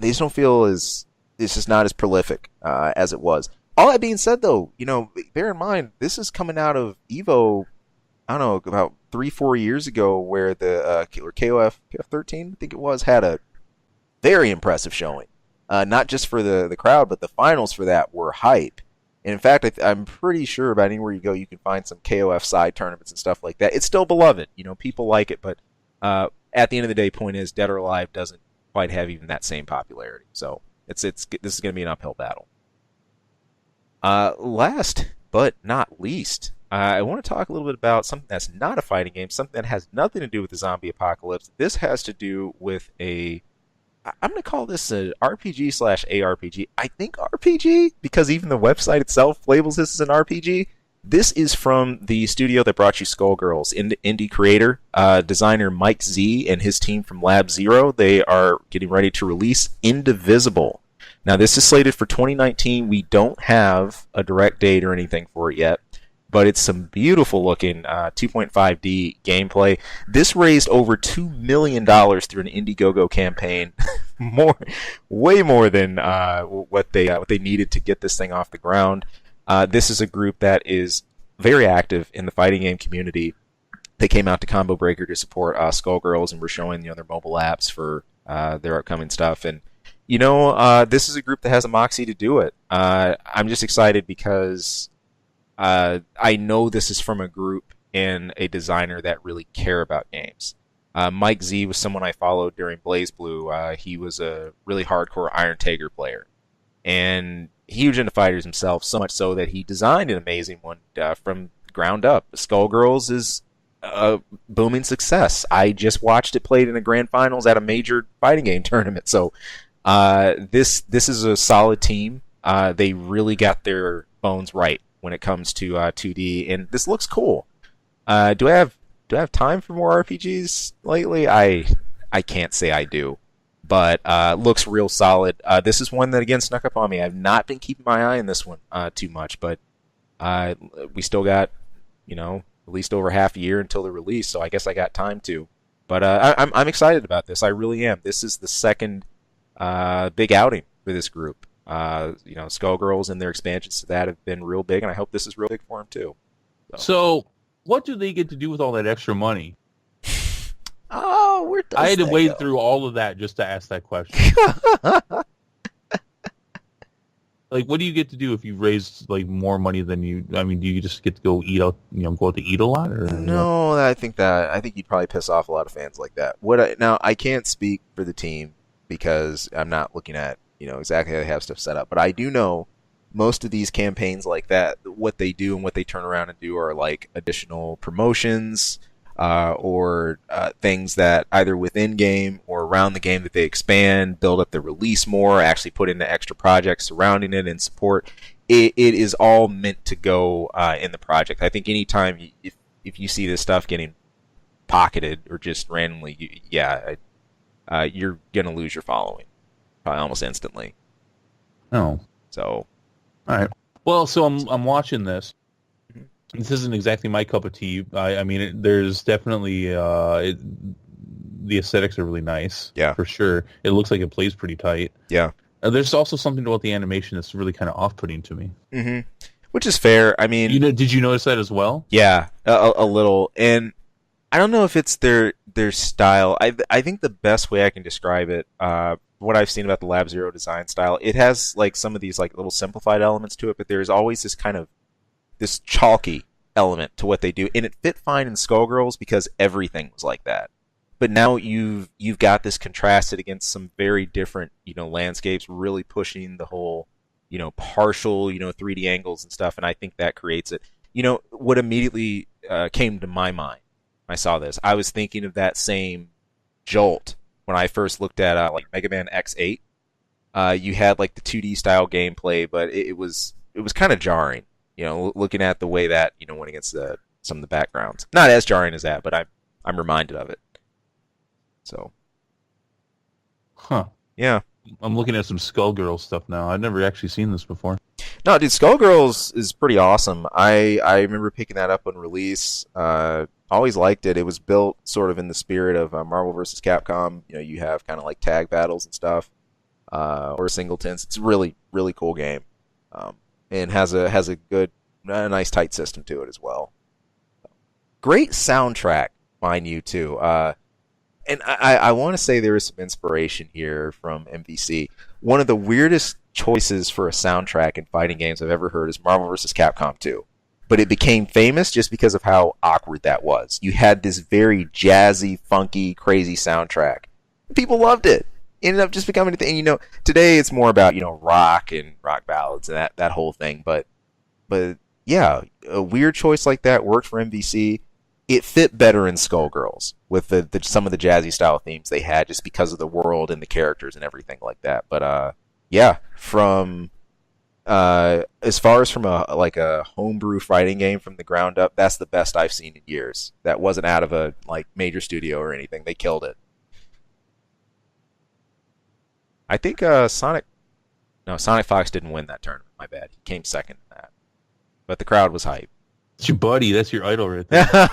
just don't feel it's just not as prolific as it was. All that being said, though, bear in mind this is coming out of Evo. I don't know, about 3-4 years ago, where the KOF 13, I think it was, had a very impressive showing. Not just for the crowd, but the finals for that were hype. And in fact, I'm pretty sure about anywhere you go, you can find some KOF side tournaments and stuff like that. It's still beloved. People like it, but at the end of the day, point is, Dead or Alive doesn't quite have even that same popularity. So this is going to be an uphill battle. Last but not least, I want to talk a little bit about something that's not a fighting game, something that has nothing to do with the zombie apocalypse. This has to do with I'm going to call this an RPG/ARPG. I think RPG, because even the website itself labels this as an RPG. This is from the studio that brought you Skullgirls, indie creator, designer Mike Z and his team from Lab Zero. They are getting ready to release Indivisible. Now, this is slated for 2019. We don't have a direct date or anything for it yet, but it's some beautiful looking 2.5D gameplay. This raised over $2 million through an Indiegogo campaign, way more than what they needed to get this thing off the ground. This is a group that is very active in the fighting game community. They came out to Combo Breaker to support Skullgirls, and were showing their mobile apps for their upcoming stuff. And this is a group that has a moxie to do it. I'm just excited because I know this is from a group and a designer that really care about games. Mike Z was someone I followed during BlazBlue. He was a really hardcore Iron Tiger player, and huge into fighters himself, so much so that he designed an amazing one from ground up. Skullgirls is a booming success. I just watched it played in the grand finals at a major fighting game tournament. So this is a solid team. They really got their bones right when it comes to 2D, and this looks cool. Do I have time for more RPGs lately? I can't say I do, but looks real solid. This is one that again snuck up on me. I've not been keeping my eye on this one too much, but we still got at least over half a year until the release, so I guess I got time to. But I'm excited about this. I really am. This is the second big outing for this group. Skullgirls and their expansions to that have been real big, and I hope this is real big for them too. So what do they get to do with all that extra money? Oh, where does I had to that wade go? through all of that just to ask that question. Like, what do you get to do if you raise more money than you? I mean, do you just get to go eat out? Go out to eat a lot, or No, I think you'd probably piss off a lot of fans like that. Now I can't speak for the team because I'm not looking at exactly how they have stuff set up, but I do know most of these campaigns like that, what they do and what they turn around and do are like additional promotions or things that either within game or around the game that they expand, build up the release more, actually put into extra projects surrounding it and support. It is all meant to go in the project. I think anytime if you see this stuff getting pocketed or just randomly, you're going to lose your following probably almost instantly. Oh. So. All right. Well, so I'm watching this. This isn't exactly my cup of tea. I mean, there's definitely the aesthetics are really nice. Yeah, for sure. It looks like it plays pretty tight. Yeah. There's also something about the animation that's really kind of off-putting to me. Mm-hmm. Which is fair. I mean, did you notice that as well? Yeah, a little. And I don't know if it's their style. I think the best way I can describe it, what I've seen about the Lab Zero design style, it has some of these little simplified elements to it, but there's always this kind of this chalky element to what they do, and it fit fine in Skullgirls because everything was like that. But now you've got this contrasted against some very different landscapes, really pushing the whole partial 3D angles and stuff, and I think that creates it. What immediately came to my mind when I saw this, I was thinking of that same jolt when I first looked at Mega Man X8. You had the 2D style gameplay, but it was kind of jarring. Looking at the way that went against some of the backgrounds. Not as jarring as that, but I'm reminded of it. So, yeah. I'm looking at some Skullgirls stuff now. I've never actually seen this before. No, dude, Skullgirls is pretty awesome. I remember picking that up on release. Always liked it. It was built sort of in the spirit of Marvel vs. Capcom. You have kind of tag battles and stuff, or singletons. It's a really, really cool game. And has a good, nice tight system to it as well. Great soundtrack, mind you, too. And I want to say there is some inspiration here from MVC. One of the weirdest choices for a soundtrack in fighting games I've ever heard is Marvel vs. Capcom 2. But it became famous just because of how awkward that was. You had this very jazzy, funky, crazy soundtrack. People loved it. It ended up just becoming a thing. You know, today it's more about, you know, rock and rock ballads and that whole thing. But yeah, a weird choice like that worked for MVC. It fit better in Skullgirls with some of the jazzy style themes they had just because of the world and the characters and everything like that. But yeah, from as far as from a homebrew fighting game from the ground up, that's the best I've seen in years. That wasn't out of a like major studio or anything. They killed it. I think Sonic Fox didn't win that tournament. My bad. He came second in that. But the crowd was hype. That's your buddy. That's your idol right there.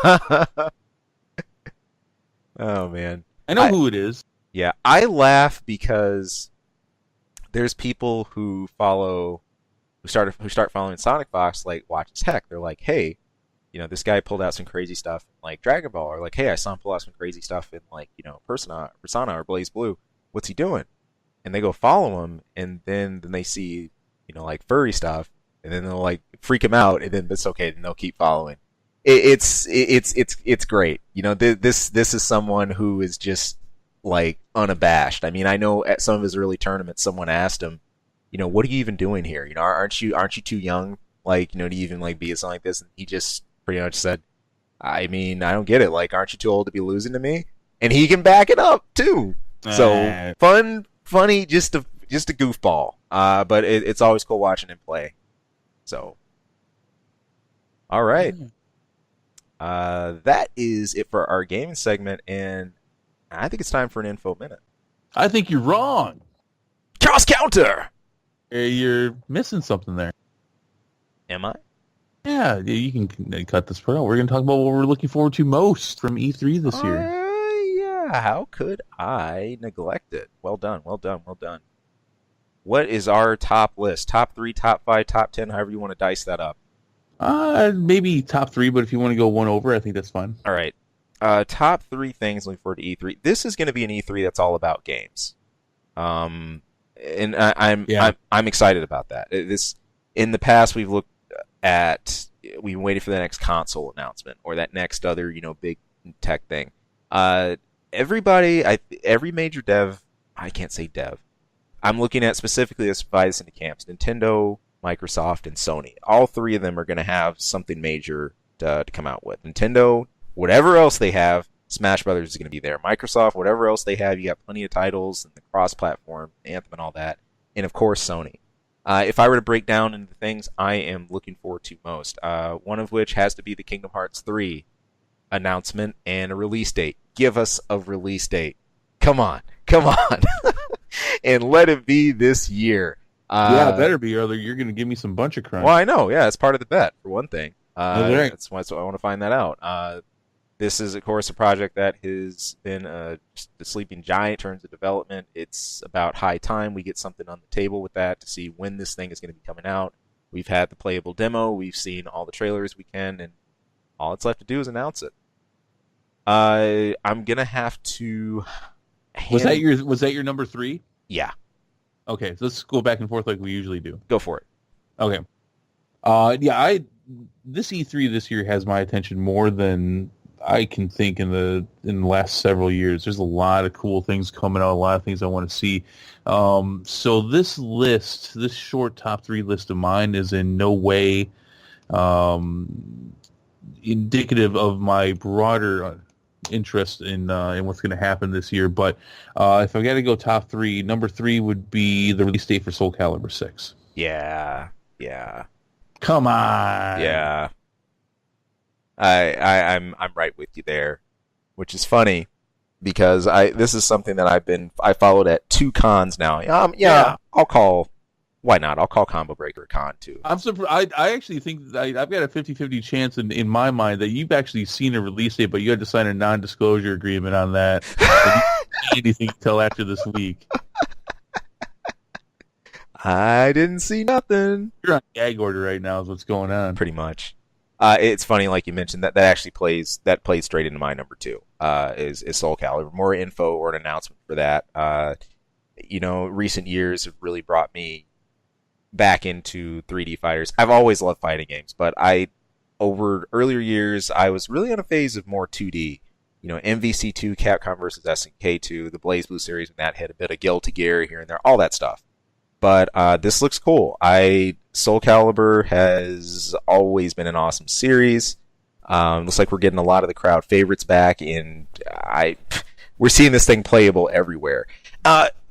Oh man. I know who it is. Yeah, I laugh because there's people who start following Sonic Fox, like watch his heck. They're like, hey, you know, this guy pulled out some crazy stuff in, like Dragon Ball, or like, hey, I saw him pull out some crazy stuff in like, you know, Persona or Blaze Blue. What's he doing? And they go follow him, and then they see, you know, like furry stuff, and then they'll like freak him out, and then it's okay, then they'll keep following. It's great. You know, this is someone who is just like unabashed. I mean, I know at some of his early tournaments, someone asked him, you know, what are you even doing here? You know, aren't you too young, like, you know, to even like be something like this? And he just pretty much said, I mean, I don't get it. Like, aren't you too old to be losing to me? And he can back it up too. So funny, just a goofball. But it's always cool watching him play. So, all right. That is it for our gaming segment, and I think it's time for an info minute. I think you're wrong. Cross counter. You're missing something there. Am I? Yeah, you can cut this part out. We're going to talk about what we're looking forward to most from E3 this year. Yeah, how could I neglect it? Well done. What is our top list? Top 3, top 5, top 10, however you want to dice that up. Maybe top 3, but if you want to go one over, I think that's fine. All right. Top 3 things looking forward to E3. This is going to be an E3 that's all about games. And I'm excited about that. In the past, we've looked at, we waited for the next console announcement or that next other, you know, big tech thing. Every major dev, I can't say dev, I'm looking at specifically, let's divide this into camps: Nintendo, Microsoft, and Sony. All three of them are going to have something major to come out with. Nintendo, whatever else they have, Smash Brothers is going to be there. Microsoft, whatever else they have, you got plenty of titles and the cross-platform, Anthem and all that. And of course, Sony. If I were to break down into the things I am looking forward to most, one of which has to be the Kingdom Hearts 3 announcement and a release date. Give us a release date. Come on. And let it be this year. Yeah, it better be, or you're going to give me some bunch of crunch. Well, I know. Yeah, it's part of the bet, for one thing. Right. That's why I want to find that out. This is, of course, a project that has been the sleeping giant in terms of development. It's about high time we get something on the table with that to see when this thing is going to be coming out. We've had the playable demo. We've seen all the trailers we can, and all it's left to do is announce it. I'm going to have to... Was that your number 3? Yeah. Okay, so let's go back and forth like we usually do. Go for it. Okay. This E3 this year has my attention more than I can think in the last several years. There's a lot of cool things coming out, a lot of things I want to see. So this short top 3 list of mine is in no way indicative of my broader interest in what's going to happen this year. But if I got to go top 3, number 3 would be the release date for Soul Calibur 6. Yeah. Come on. Yeah. I'm right with you there, which is funny because this is something that I followed at 2 cons now. Why not? I'll call Combo Breaker a con too. I'm surprised. I actually think that I've got a 50-50 chance in my mind that you've actually seen a release date, but you had to sign a non-disclosure agreement on that. Anything until after this week. I didn't see nothing. You're on gag order right now is what's going on. Pretty much. It's funny, like you mentioned, that actually plays straight into my number 2, is Soul Calibur. More info or an announcement for that. Recent years have really brought me back into 3D fighters. I've always loved fighting games, but over earlier years, I was really on a phase of more 2D. MVC2, Capcom versus SNK2, the Blaze Blue series, when that hit a bit of Guilty Gear here and there, all that stuff. But this looks cool. Soul Calibur has always been an awesome series. Looks like we're getting a lot of the crowd favorites back, and we're seeing this thing playable everywhere.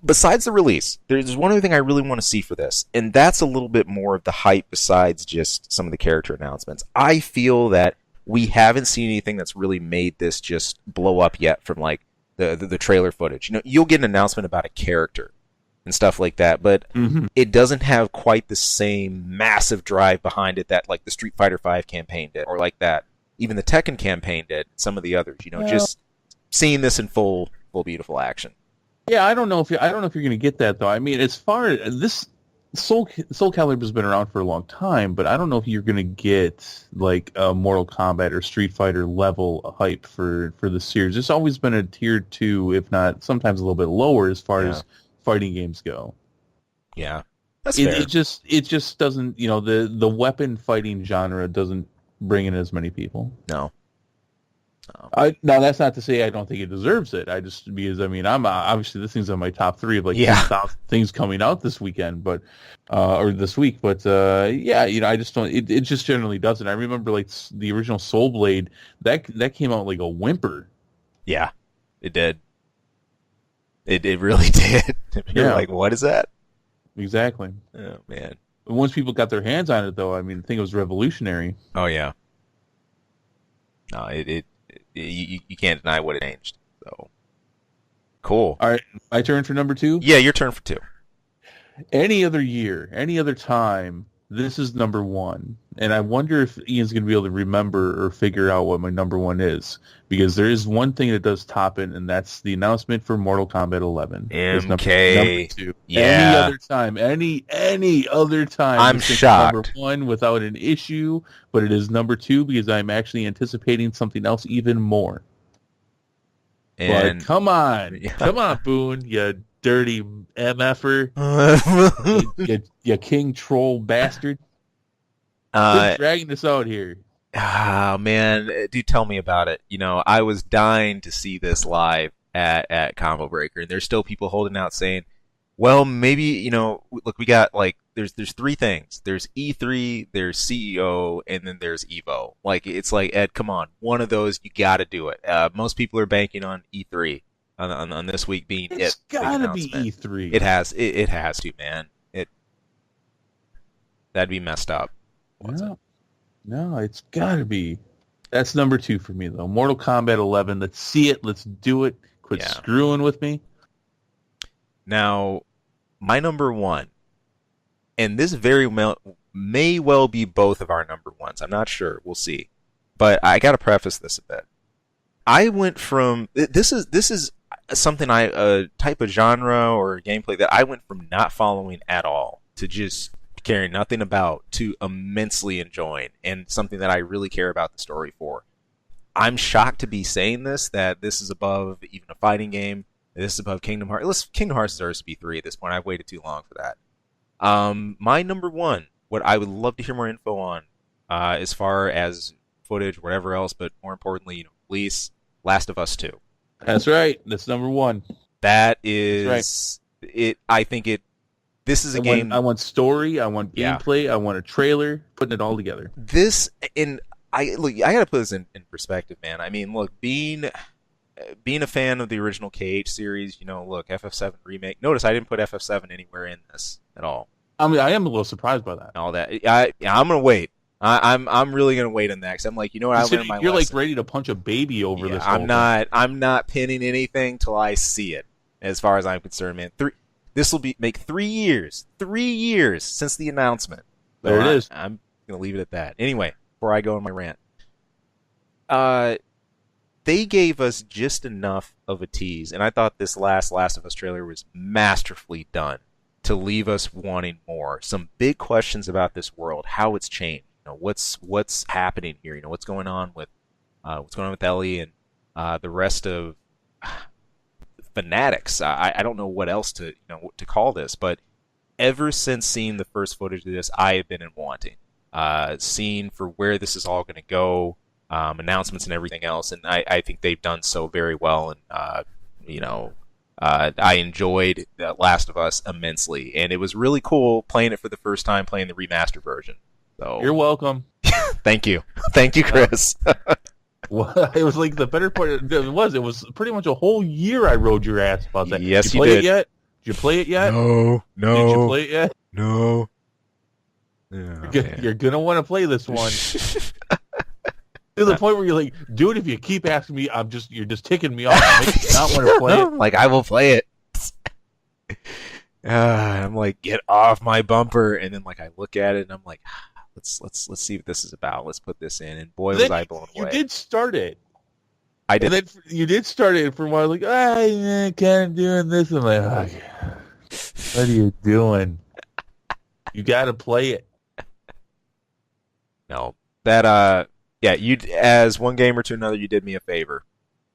Besides the release, there's one other thing I really want to see for this, and that's a little bit more of the hype besides just some of the character announcements. I feel that we haven't seen anything that's really made this just blow up yet from like the trailer footage. You'll get an announcement about a character and stuff like that, but it doesn't have quite the same massive drive behind it that like the Street Fighter V campaign did, or like that even the Tekken campaign did, some of the others. Just seeing this in full beautiful action. Yeah, I don't know if you're going to get that though. I mean, as far as this Soul Calibur has been around for a long time, but I don't know if you're going to get like a Mortal Kombat or Street Fighter level hype for the series. It's always been a tier 2, if not sometimes a little bit lower as far as fighting games go. Yeah, that's fair. It just doesn't. The weapon fighting genre doesn't bring in as many people. No. Now that's not to say I don't think it deserves it. Because I'm obviously this thing's on my top 3 of like 10,000 things coming out this weekend, but or this week. But I just don't. It just generally doesn't. I remember like the original Soul Blade that came out like a whimper. Yeah, it did. It really did. You're like, what is that? Exactly. Oh man. Once people got their hands on it, though, I mean, I think it was revolutionary. Oh yeah. No, you can't deny what it changed. So cool. All right, my turn for number 2? Yeah, your turn for 2. Any other year, any other time, this is number 1. And I wonder if Ian's going to be able to remember or figure out what my number 1 is. Because there is one thing that does top it, and that's the announcement for Mortal Kombat 11. MK. Number 2. Yeah. Any other time, any other time. I'm shocked. Number 1 without an issue, but it is number 2 because I'm actually anticipating something else even more. And but come on, Boone, you dirty MFer, you king troll bastard. Quit dragging us out here. Oh man, do tell me about it. I was dying to see this live at Combo Breaker, and there's still people holding out saying, well, maybe, look, we got like there's 3 things. There's E3, there's CEO, and then there's Evo. Like, it's like, Ed, come on, one of those, you got to do it. Most people are banking on E3 on this week being it's got to be E3. It has to, man. That'd be messed up. No, it's got to be. That's number 2 for me, though. Mortal Kombat 11. Let's see it. Let's do it. Quit screwing with me. Now, my number 1, and this may well be both of our number 1s. I'm not sure. We'll see. But I got to preface this a bit. I went from this is something a type of genre or gameplay that I went from not following at all to just caring nothing about to immensely enjoying, and something that I really care about the story for. I'm shocked to be saying this, that this is above even a fighting game. This is above Kingdom Hearts. Kingdom Hearts deserves to be 3 at this point. I've waited too long for that. My number 1, what I would love to hear more info on, as far as footage, whatever else, but more importantly, release, Last of Us 2. That's right. That's number 1. That is it. I think it. This is a game. I want story. I want gameplay. I want a trailer. Putting it all together. I gotta put this in perspective, man. I mean, look, being a fan of the original KH series, look, FF7 remake. Notice I didn't put FF7 anywhere in this at all. I mean, I am a little surprised by that. All that. I'm gonna wait. I'm really gonna wait on that, because I'm like, I learned my lesson. You're like ready to punch a baby over this. I'm not pinning anything till I see it. As far as I'm concerned, man. This will make 3 years. 3 years since the announcement. There it is. I'm gonna leave it at that. Anyway, before I go on my rant, they gave us just enough of a tease, and I thought this Last of Us trailer was masterfully done to leave us wanting more. Some big questions about this world, how it's changed, what's happening here, what's going on with Ellie and the rest of fanatics. I don't know what else to call this, but ever since seeing the first footage of this, I have been in wanting. Seeing for where this is all going to go, announcements and everything else, and I think they've done so very well. And I enjoyed The Last of Us immensely, and it was really cool playing it for the first time, playing the remastered version. So You're welcome. thank you, Chris. Well, it was like the better part. It was pretty much a whole year I rode your ass about that. Yes, did you play it yet? Did you play it yet? No. Did you play it yet? No. You're gonna want to play this one to the point where you're like, dude, if you keep asking me, you're just ticking me off. I make not want to play it. Like, I will play it. I'm like, get off my bumper, and then like I look at it and I'm like, let's see what this is about. Let's put this in, and boy, was I blown away. You did start it. I did. And then you did start it for a while. Like, I can't doing this. I'm like, oh, what are you doing? You got to play it. No, that yeah, you as one gamer to another, you did me a favor.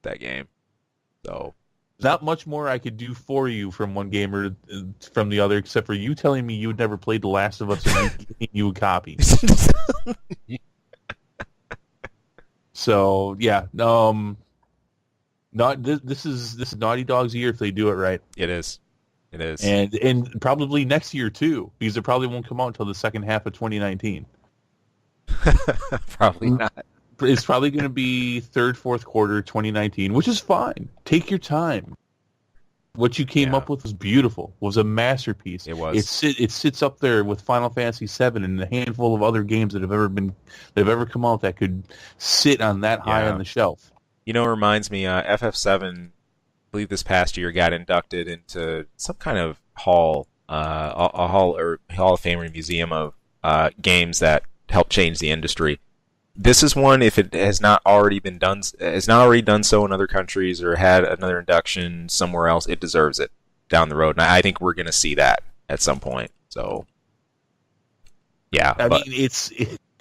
That game, so not much more I could do for you from one gamer from the other, except for you telling me you had never played The Last of Us and me giving you a copy. So yeah, not this is Naughty Dog's year if they do it right. It is, and probably next year too, because it probably won't come out until the second half of 2019. Probably not. It's probably going to be third, fourth quarter 2019, which is fine. Take your time. What you came up with was beautiful. Was a masterpiece. It was. It sits up there with Final Fantasy VII and a handful of other games that have ever come out that could sit on that high on the shelf. You know, it reminds me, FF7, I believe this past year, got inducted into some kind of hall, a hall or Hall of Fame or museum of games that helped change the industry. This is one, if it has not already been done, has not already done so in other countries or had another induction somewhere else, it deserves it down the road. And I think we're going to see that at some point. So, yeah. I mean,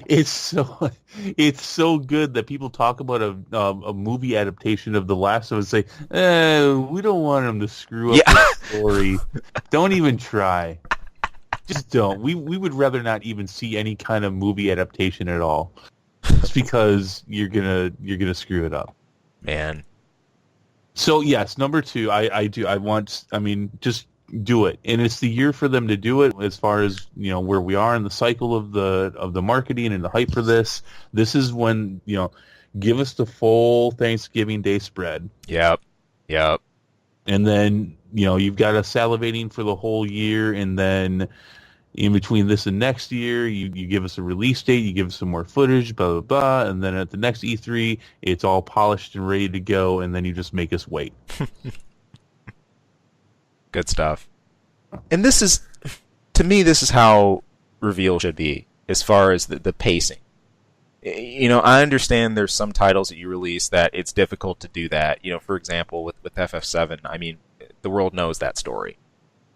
it's so good that people talk about a movie adaptation of The Last of Us and say, we don't want them to screw up the story. Don't even try. Just don't. We would rather not even see any kind of movie adaptation at all. Just because you're gonna screw it up. Man. So yes, number 2, just do it. And it's the year for them to do it as far as, where we are in the cycle of the marketing and the hype for this. This is when, give us the full Thanksgiving Day spread. Yep. And then, you've got us salivating for the whole year, and then in between this and next year, you give us a release date, you give us some more footage, blah, blah, blah, and then at the next E3, it's all polished and ready to go, and then you just make us wait. Good stuff. And this is, to me, this is how reveal should be, as far as the pacing. I understand there's some titles that you release that it's difficult to do that. For example, with FF7, I mean, the world knows that story.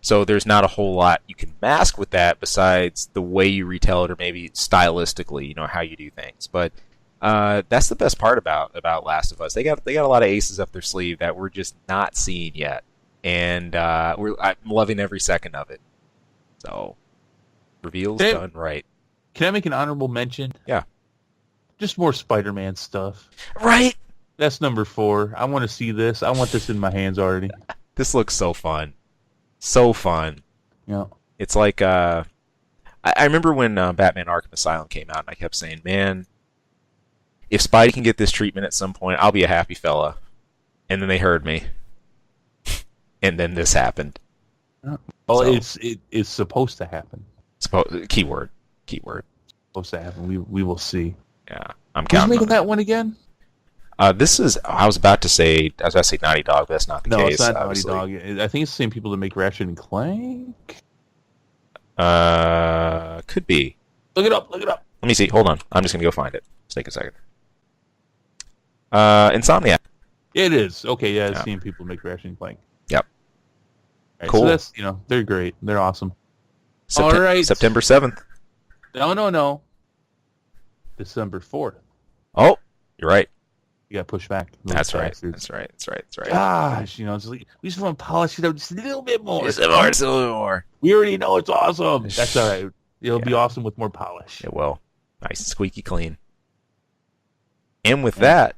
So there's not a whole lot you can mask with that besides the way you retell it or maybe stylistically, how you do things. But that's the best part about Last of Us. They got a lot of aces up their sleeve that we're just not seeing yet. And I'm loving every second of it. So, reveal's done right. Can I make an honorable mention? Yeah. Just more Spider-Man stuff. Right? That's number 4. I want to see this. I want this in my hands already. This looks so fun. So fun. Yeah. It's like, I remember when Batman Arkham Asylum came out, and I kept saying, man, if Spidey can get this treatment at some point, I'll be a happy fella. And then they heard me. And then this happened. Well, so, it's supposed to happen. Keyword. Supposed to happen. We will see. Yeah, I'm counting. Who's making that one again? This is. I was about to say Naughty Dog, but that's not the case. No, it's not obviously. Naughty Dog. I think it's the same people that make Ratchet and Clank. Could be. Look it up. Let me see. Hold on. I'm just gonna go find it. Just take a second. Insomniac. It is. Okay, yeah, I've seen people make Ratchet and Clank. Yep. Right, cool. So that's, they're great. They're awesome. All right. September 7th. No. December 4th. Oh, you're right. You got pushed back. That's right. Bastards. That's right. Gosh, it's like, we just want to polish it up just a little bit more. Just a little more. We already know it's awesome. That's all right. It'll be awesome with more polish. It will. Nice and squeaky clean. And with that,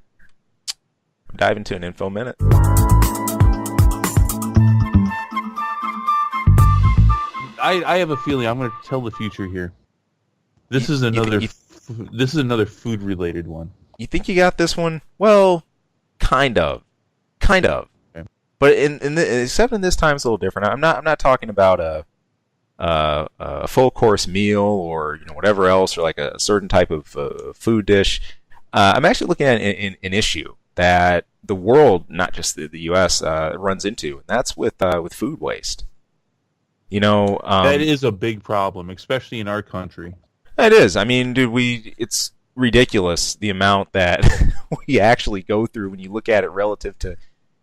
I'm diving into an info minute. I have a feeling I'm going to tell the future here. This is another food related one. You think you got this one? Well, kind of. Okay. But except in this time it's a little different. I'm not talking about a full course meal or whatever else, or like a certain type of food dish. I'm actually looking at an issue that the world, not just the U.S., runs into, and that's with food waste. That is a big problem, especially in our country. It is. I mean, dude, it's ridiculous the amount that we actually go through when you look at it relative to,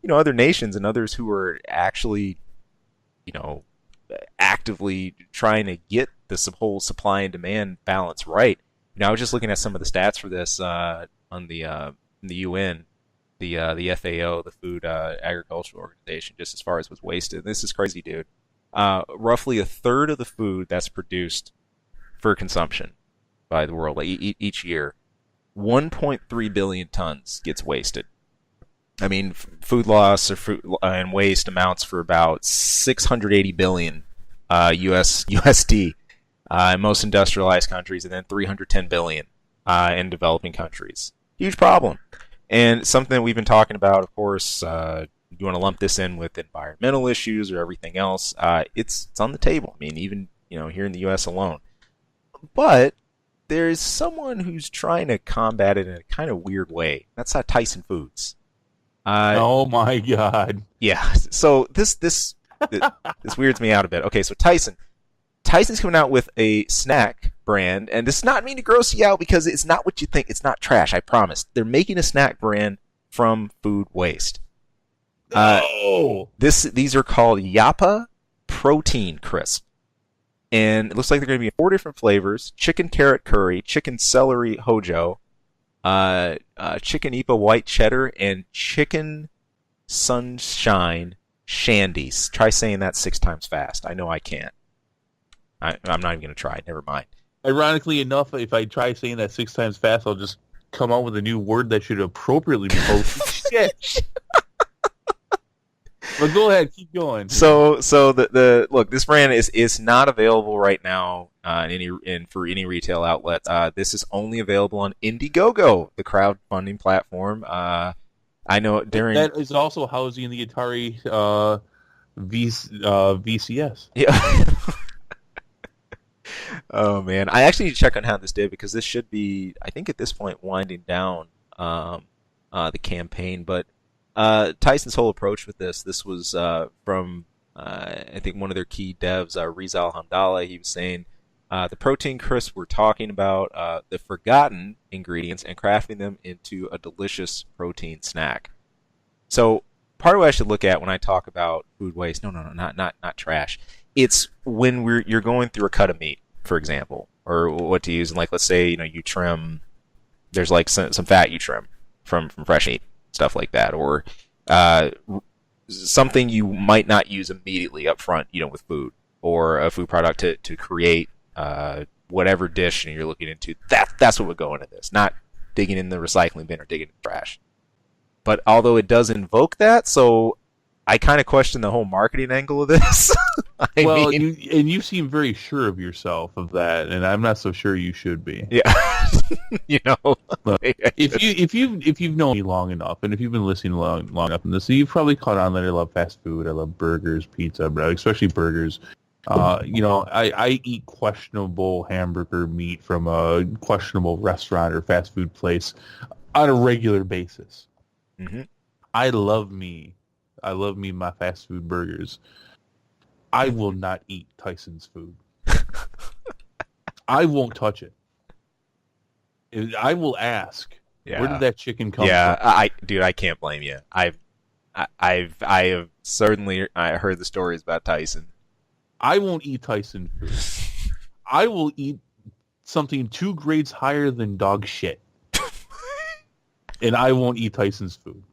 other nations and others who are actually, actively trying to get this whole supply and demand balance right. I was just looking at some of the stats for this on the UN, the FAO, the Food Agricultural Organization, just as far as what's wasted. This is crazy, dude. Roughly a third of the food that's produced for consumption by the world each year, 1.3 billion tons gets wasted. I mean, food loss or food and waste amounts for about 680 billion USD in most industrialized countries, and then 310 billion in developing countries. Huge problem, and something that we've been talking about. Of course, you want to lump this in with environmental issues or everything else. It's on the table. I mean, even here in the U.S. alone. But there's someone who's trying to combat it in a kind of weird way. That's Tyson Foods. Oh my God! Yeah. So this weirds me out a bit. Okay, so Tyson's coming out with a snack brand, and this is not mean to gross you out because it's not what you think. It's not trash. I promise. They're making a snack brand from food waste. These are called Yappa Protein Crisp. And it looks like they're going to be 4 different flavors: chicken carrot curry, chicken celery hojo, chicken Ipa white cheddar, and chicken sunshine shandies. Try saying that 6 times fast. I know I can't. I'm not even going to try. Never mind. Ironically enough, if I try saying that 6 times fast, I'll just come out with a new word that should appropriately be posted. Shit. But go ahead, keep going. So the look, this brand is not available right now for any retail outlet. This is only available on Indiegogo, the crowdfunding platform. I know that is also housing the Atari VCS. Yeah. Oh man, I actually need to check on how this did, because this should be, I think at this point, winding down the campaign, but. Tyson's whole approach with this was from I think one of their key devs, Rizal Hamdallah. He was saying the protein crisps we're talking about the forgotten ingredients and crafting them into a delicious protein snack. So part of what I should look at when I talk about food waste, no, not trash. It's when you're going through a cut of meat, for example, or what to use. And like, let's say you trim. There's like some fat you trim from fresh meat. Stuff like that, or something you might not use immediately up front, with food or a food product to create whatever dish you're looking into. That's what would go into this, not digging in the recycling bin or digging in the trash. But although it does invoke that, so I kind of question the whole marketing angle of this. You seem very sure of yourself of that, and I'm not so sure you should be. Yeah. Look, if you've known me long enough, and if you've been listening long enough in this, you've probably caught on that I love fast food. I love burgers, pizza, especially burgers. I eat questionable hamburger meat from a questionable restaurant or fast food place on a regular basis. Mm-hmm. I love me my fast food burgers. I will not eat Tyson's food. I won't touch it. I will ask, where did that chicken come from? Yeah, I can't blame you. I have certainly heard the stories about Tyson. I won't eat Tyson food. I will eat something 2 grades higher than dog shit. and I won't eat Tyson's food.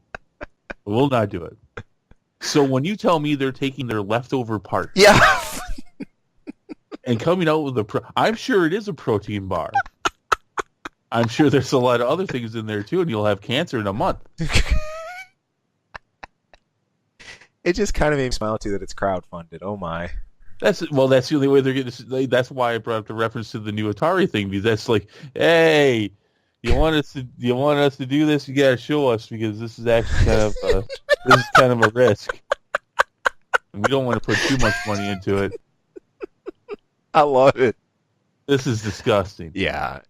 I will not do it. So when you tell me they're taking their leftover parts, Yeah. and coming out with I'm sure it is a protein bar. I'm sure there's a lot of other things in there too, and you'll have cancer in a month. It just kind of made me smile too that it's crowdfunded. Oh my. That's the only way they're getting. That's why I brought up the reference to the new Atari thing, because that's like, hey, you want us to do this? You gotta show us, because this is actually kind of a risk. And we don't want to put too much money into it. I love it. This is disgusting. Yeah.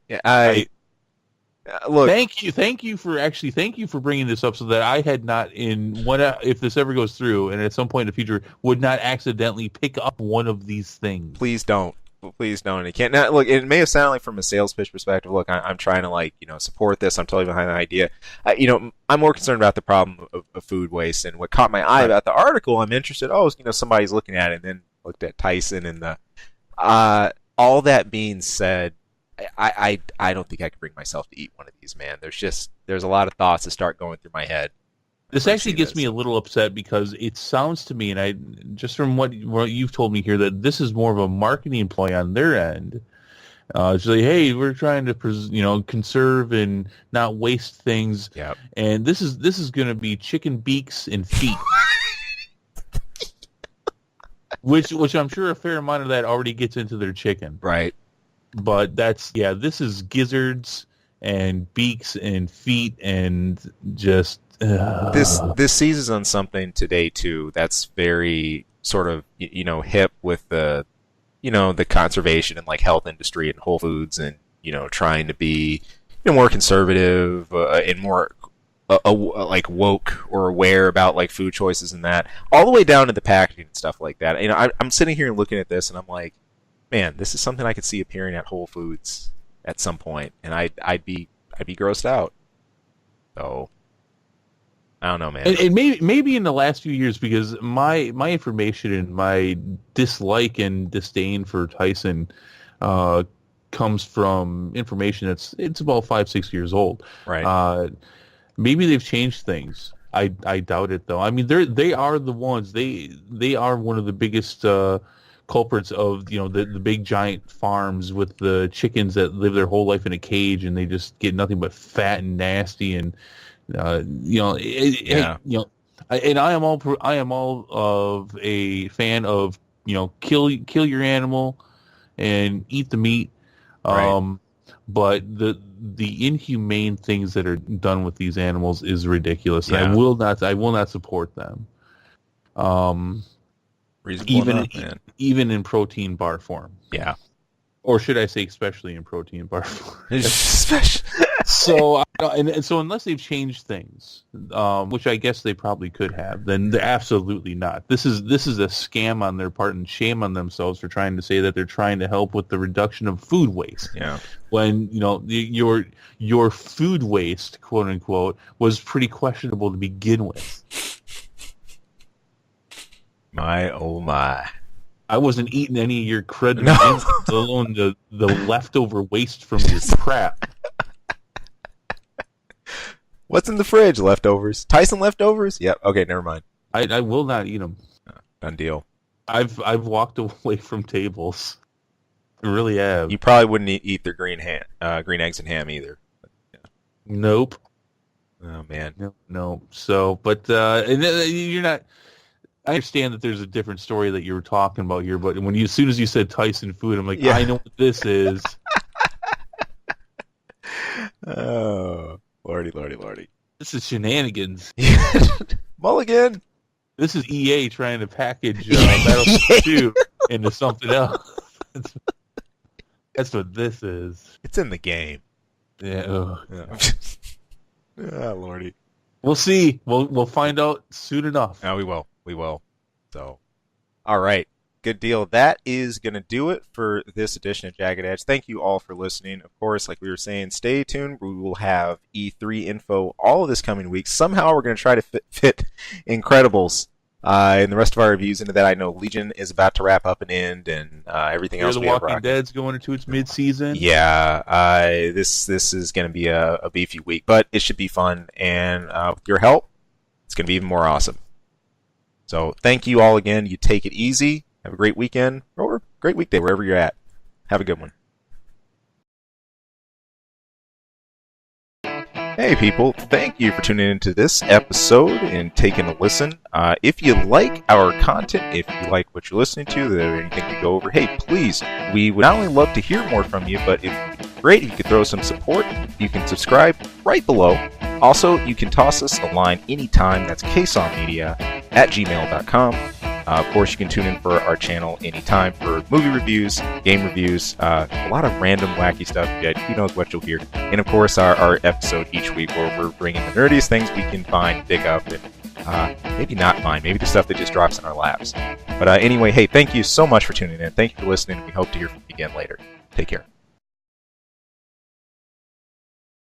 Look. Thank you for bringing this up, so that I had not if this ever goes through, and at some point in the future would not accidentally pick up one of these things. Please don't. It can't. Now, look, it may have sounded like from a sales pitch perspective. Look, I'm trying to support this. I'm totally behind the idea. I'm more concerned about the problem of food waste, and what caught my eye about the article. I'm interested. Somebody's looking at it, and then looked at Tyson and the. All that being said, I don't think I could bring myself to eat one of these, man. There's a lot of thoughts that start going through my head. This actually gets me a little upset, because it sounds to me, and I just from what you've told me here, that this is more of a marketing ploy on their end. It's like, hey, we're trying to conserve and not waste things. Yep. And this is going to be chicken beaks and feet. Which I'm sure a fair amount of that already gets into their chicken. Right. But this is gizzards and beaks and feet and just... This seizes on something today, too, that's very sort of, hip with the, the conservation and, health industry and Whole Foods and, trying to be, more conservative and more... woke or aware about food choices and that, all the way down to the packaging and stuff like that. I'm sitting here looking at this and I'm like, man, this is something I could see appearing at Whole Foods at some point, and I'd be grossed out. So I don't know, man. And maybe in the last few years, because my information and my dislike and disdain for Tyson comes from information it's about 5-6 years old. Right. Maybe they've changed things. I doubt it, though. I mean, they are the ones. They are one of the biggest culprits of the big giant farms with the chickens that live their whole life in a cage, and they just get nothing but fat and nasty, and and I am all of a fan of kill your animal and eat the meat. Right. But the inhumane things that are done with these animals is ridiculous. Yeah. And I will not support them. Even in protein bar form. Yeah. Or should I say, especially in protein bar form? So unless they've changed things, which I guess they probably could have, then they're absolutely not. This is a scam on their part, and shame on themselves for trying to say that they're trying to help with the reduction of food waste. Yeah. When your food waste, quote unquote, was pretty questionable to begin with. My oh my. I wasn't eating any of your crud, No. let alone the leftover waste from your crap. What's in the fridge? Leftovers. Tyson leftovers? Yep. Okay, never mind. I will not eat them. Done deal. I've walked away from tables. I really have. You probably wouldn't eat their green eggs and ham either. Yeah. Nope. Oh man. No. So, but you're not. I understand that there's a different story that you were talking about here, but as soon as you said Tyson food, I'm like, yeah. I know what this is. Oh, lordy. This is shenanigans. Mulligan. This is EA trying to package Battlefield 2 into something else. That's what this is. It's in the game. Yeah. Oh, lordy. We'll see. We'll find out soon enough. Oh, we will. So, all right. Good deal. That is going to do it for this edition of Jagged Edge. Thank you all for listening. Of course, like we were saying, stay tuned. We will have E3 info all of this coming week. Somehow we're going to try to fit Incredibles And the rest of our reviews into that, I know Legion is about to wrap up and end, and everything else. The Walking Dead's going into its mid-season. Yeah, this is going to be a beefy week, but it should be fun, and with your help, it's going to be even more awesome. So thank you all again. You take it easy. Have a great weekend or great weekday wherever you're at. Have a good one. Hey people, thank you for tuning into this episode and taking a listen. If you like our content, if you like what you're listening to, is there anything to go over, hey, please, we would not only love to hear more from you, but if great, if you could throw some support, you can subscribe right below. Also, you can toss us a line anytime. That's ksongmedia@gmail.com. Of course, you can tune in for our channel anytime for movie reviews, game reviews, a lot of random wacky stuff. Yeah, who knows what you'll hear. And of course, our episode each week where we're bringing the nerdiest things we can find, dig up, and maybe not find. Maybe the stuff that just drops in our laps. But anyway, hey, thank you so much for tuning in. Thank you for listening. We hope to hear from you again later. Take care.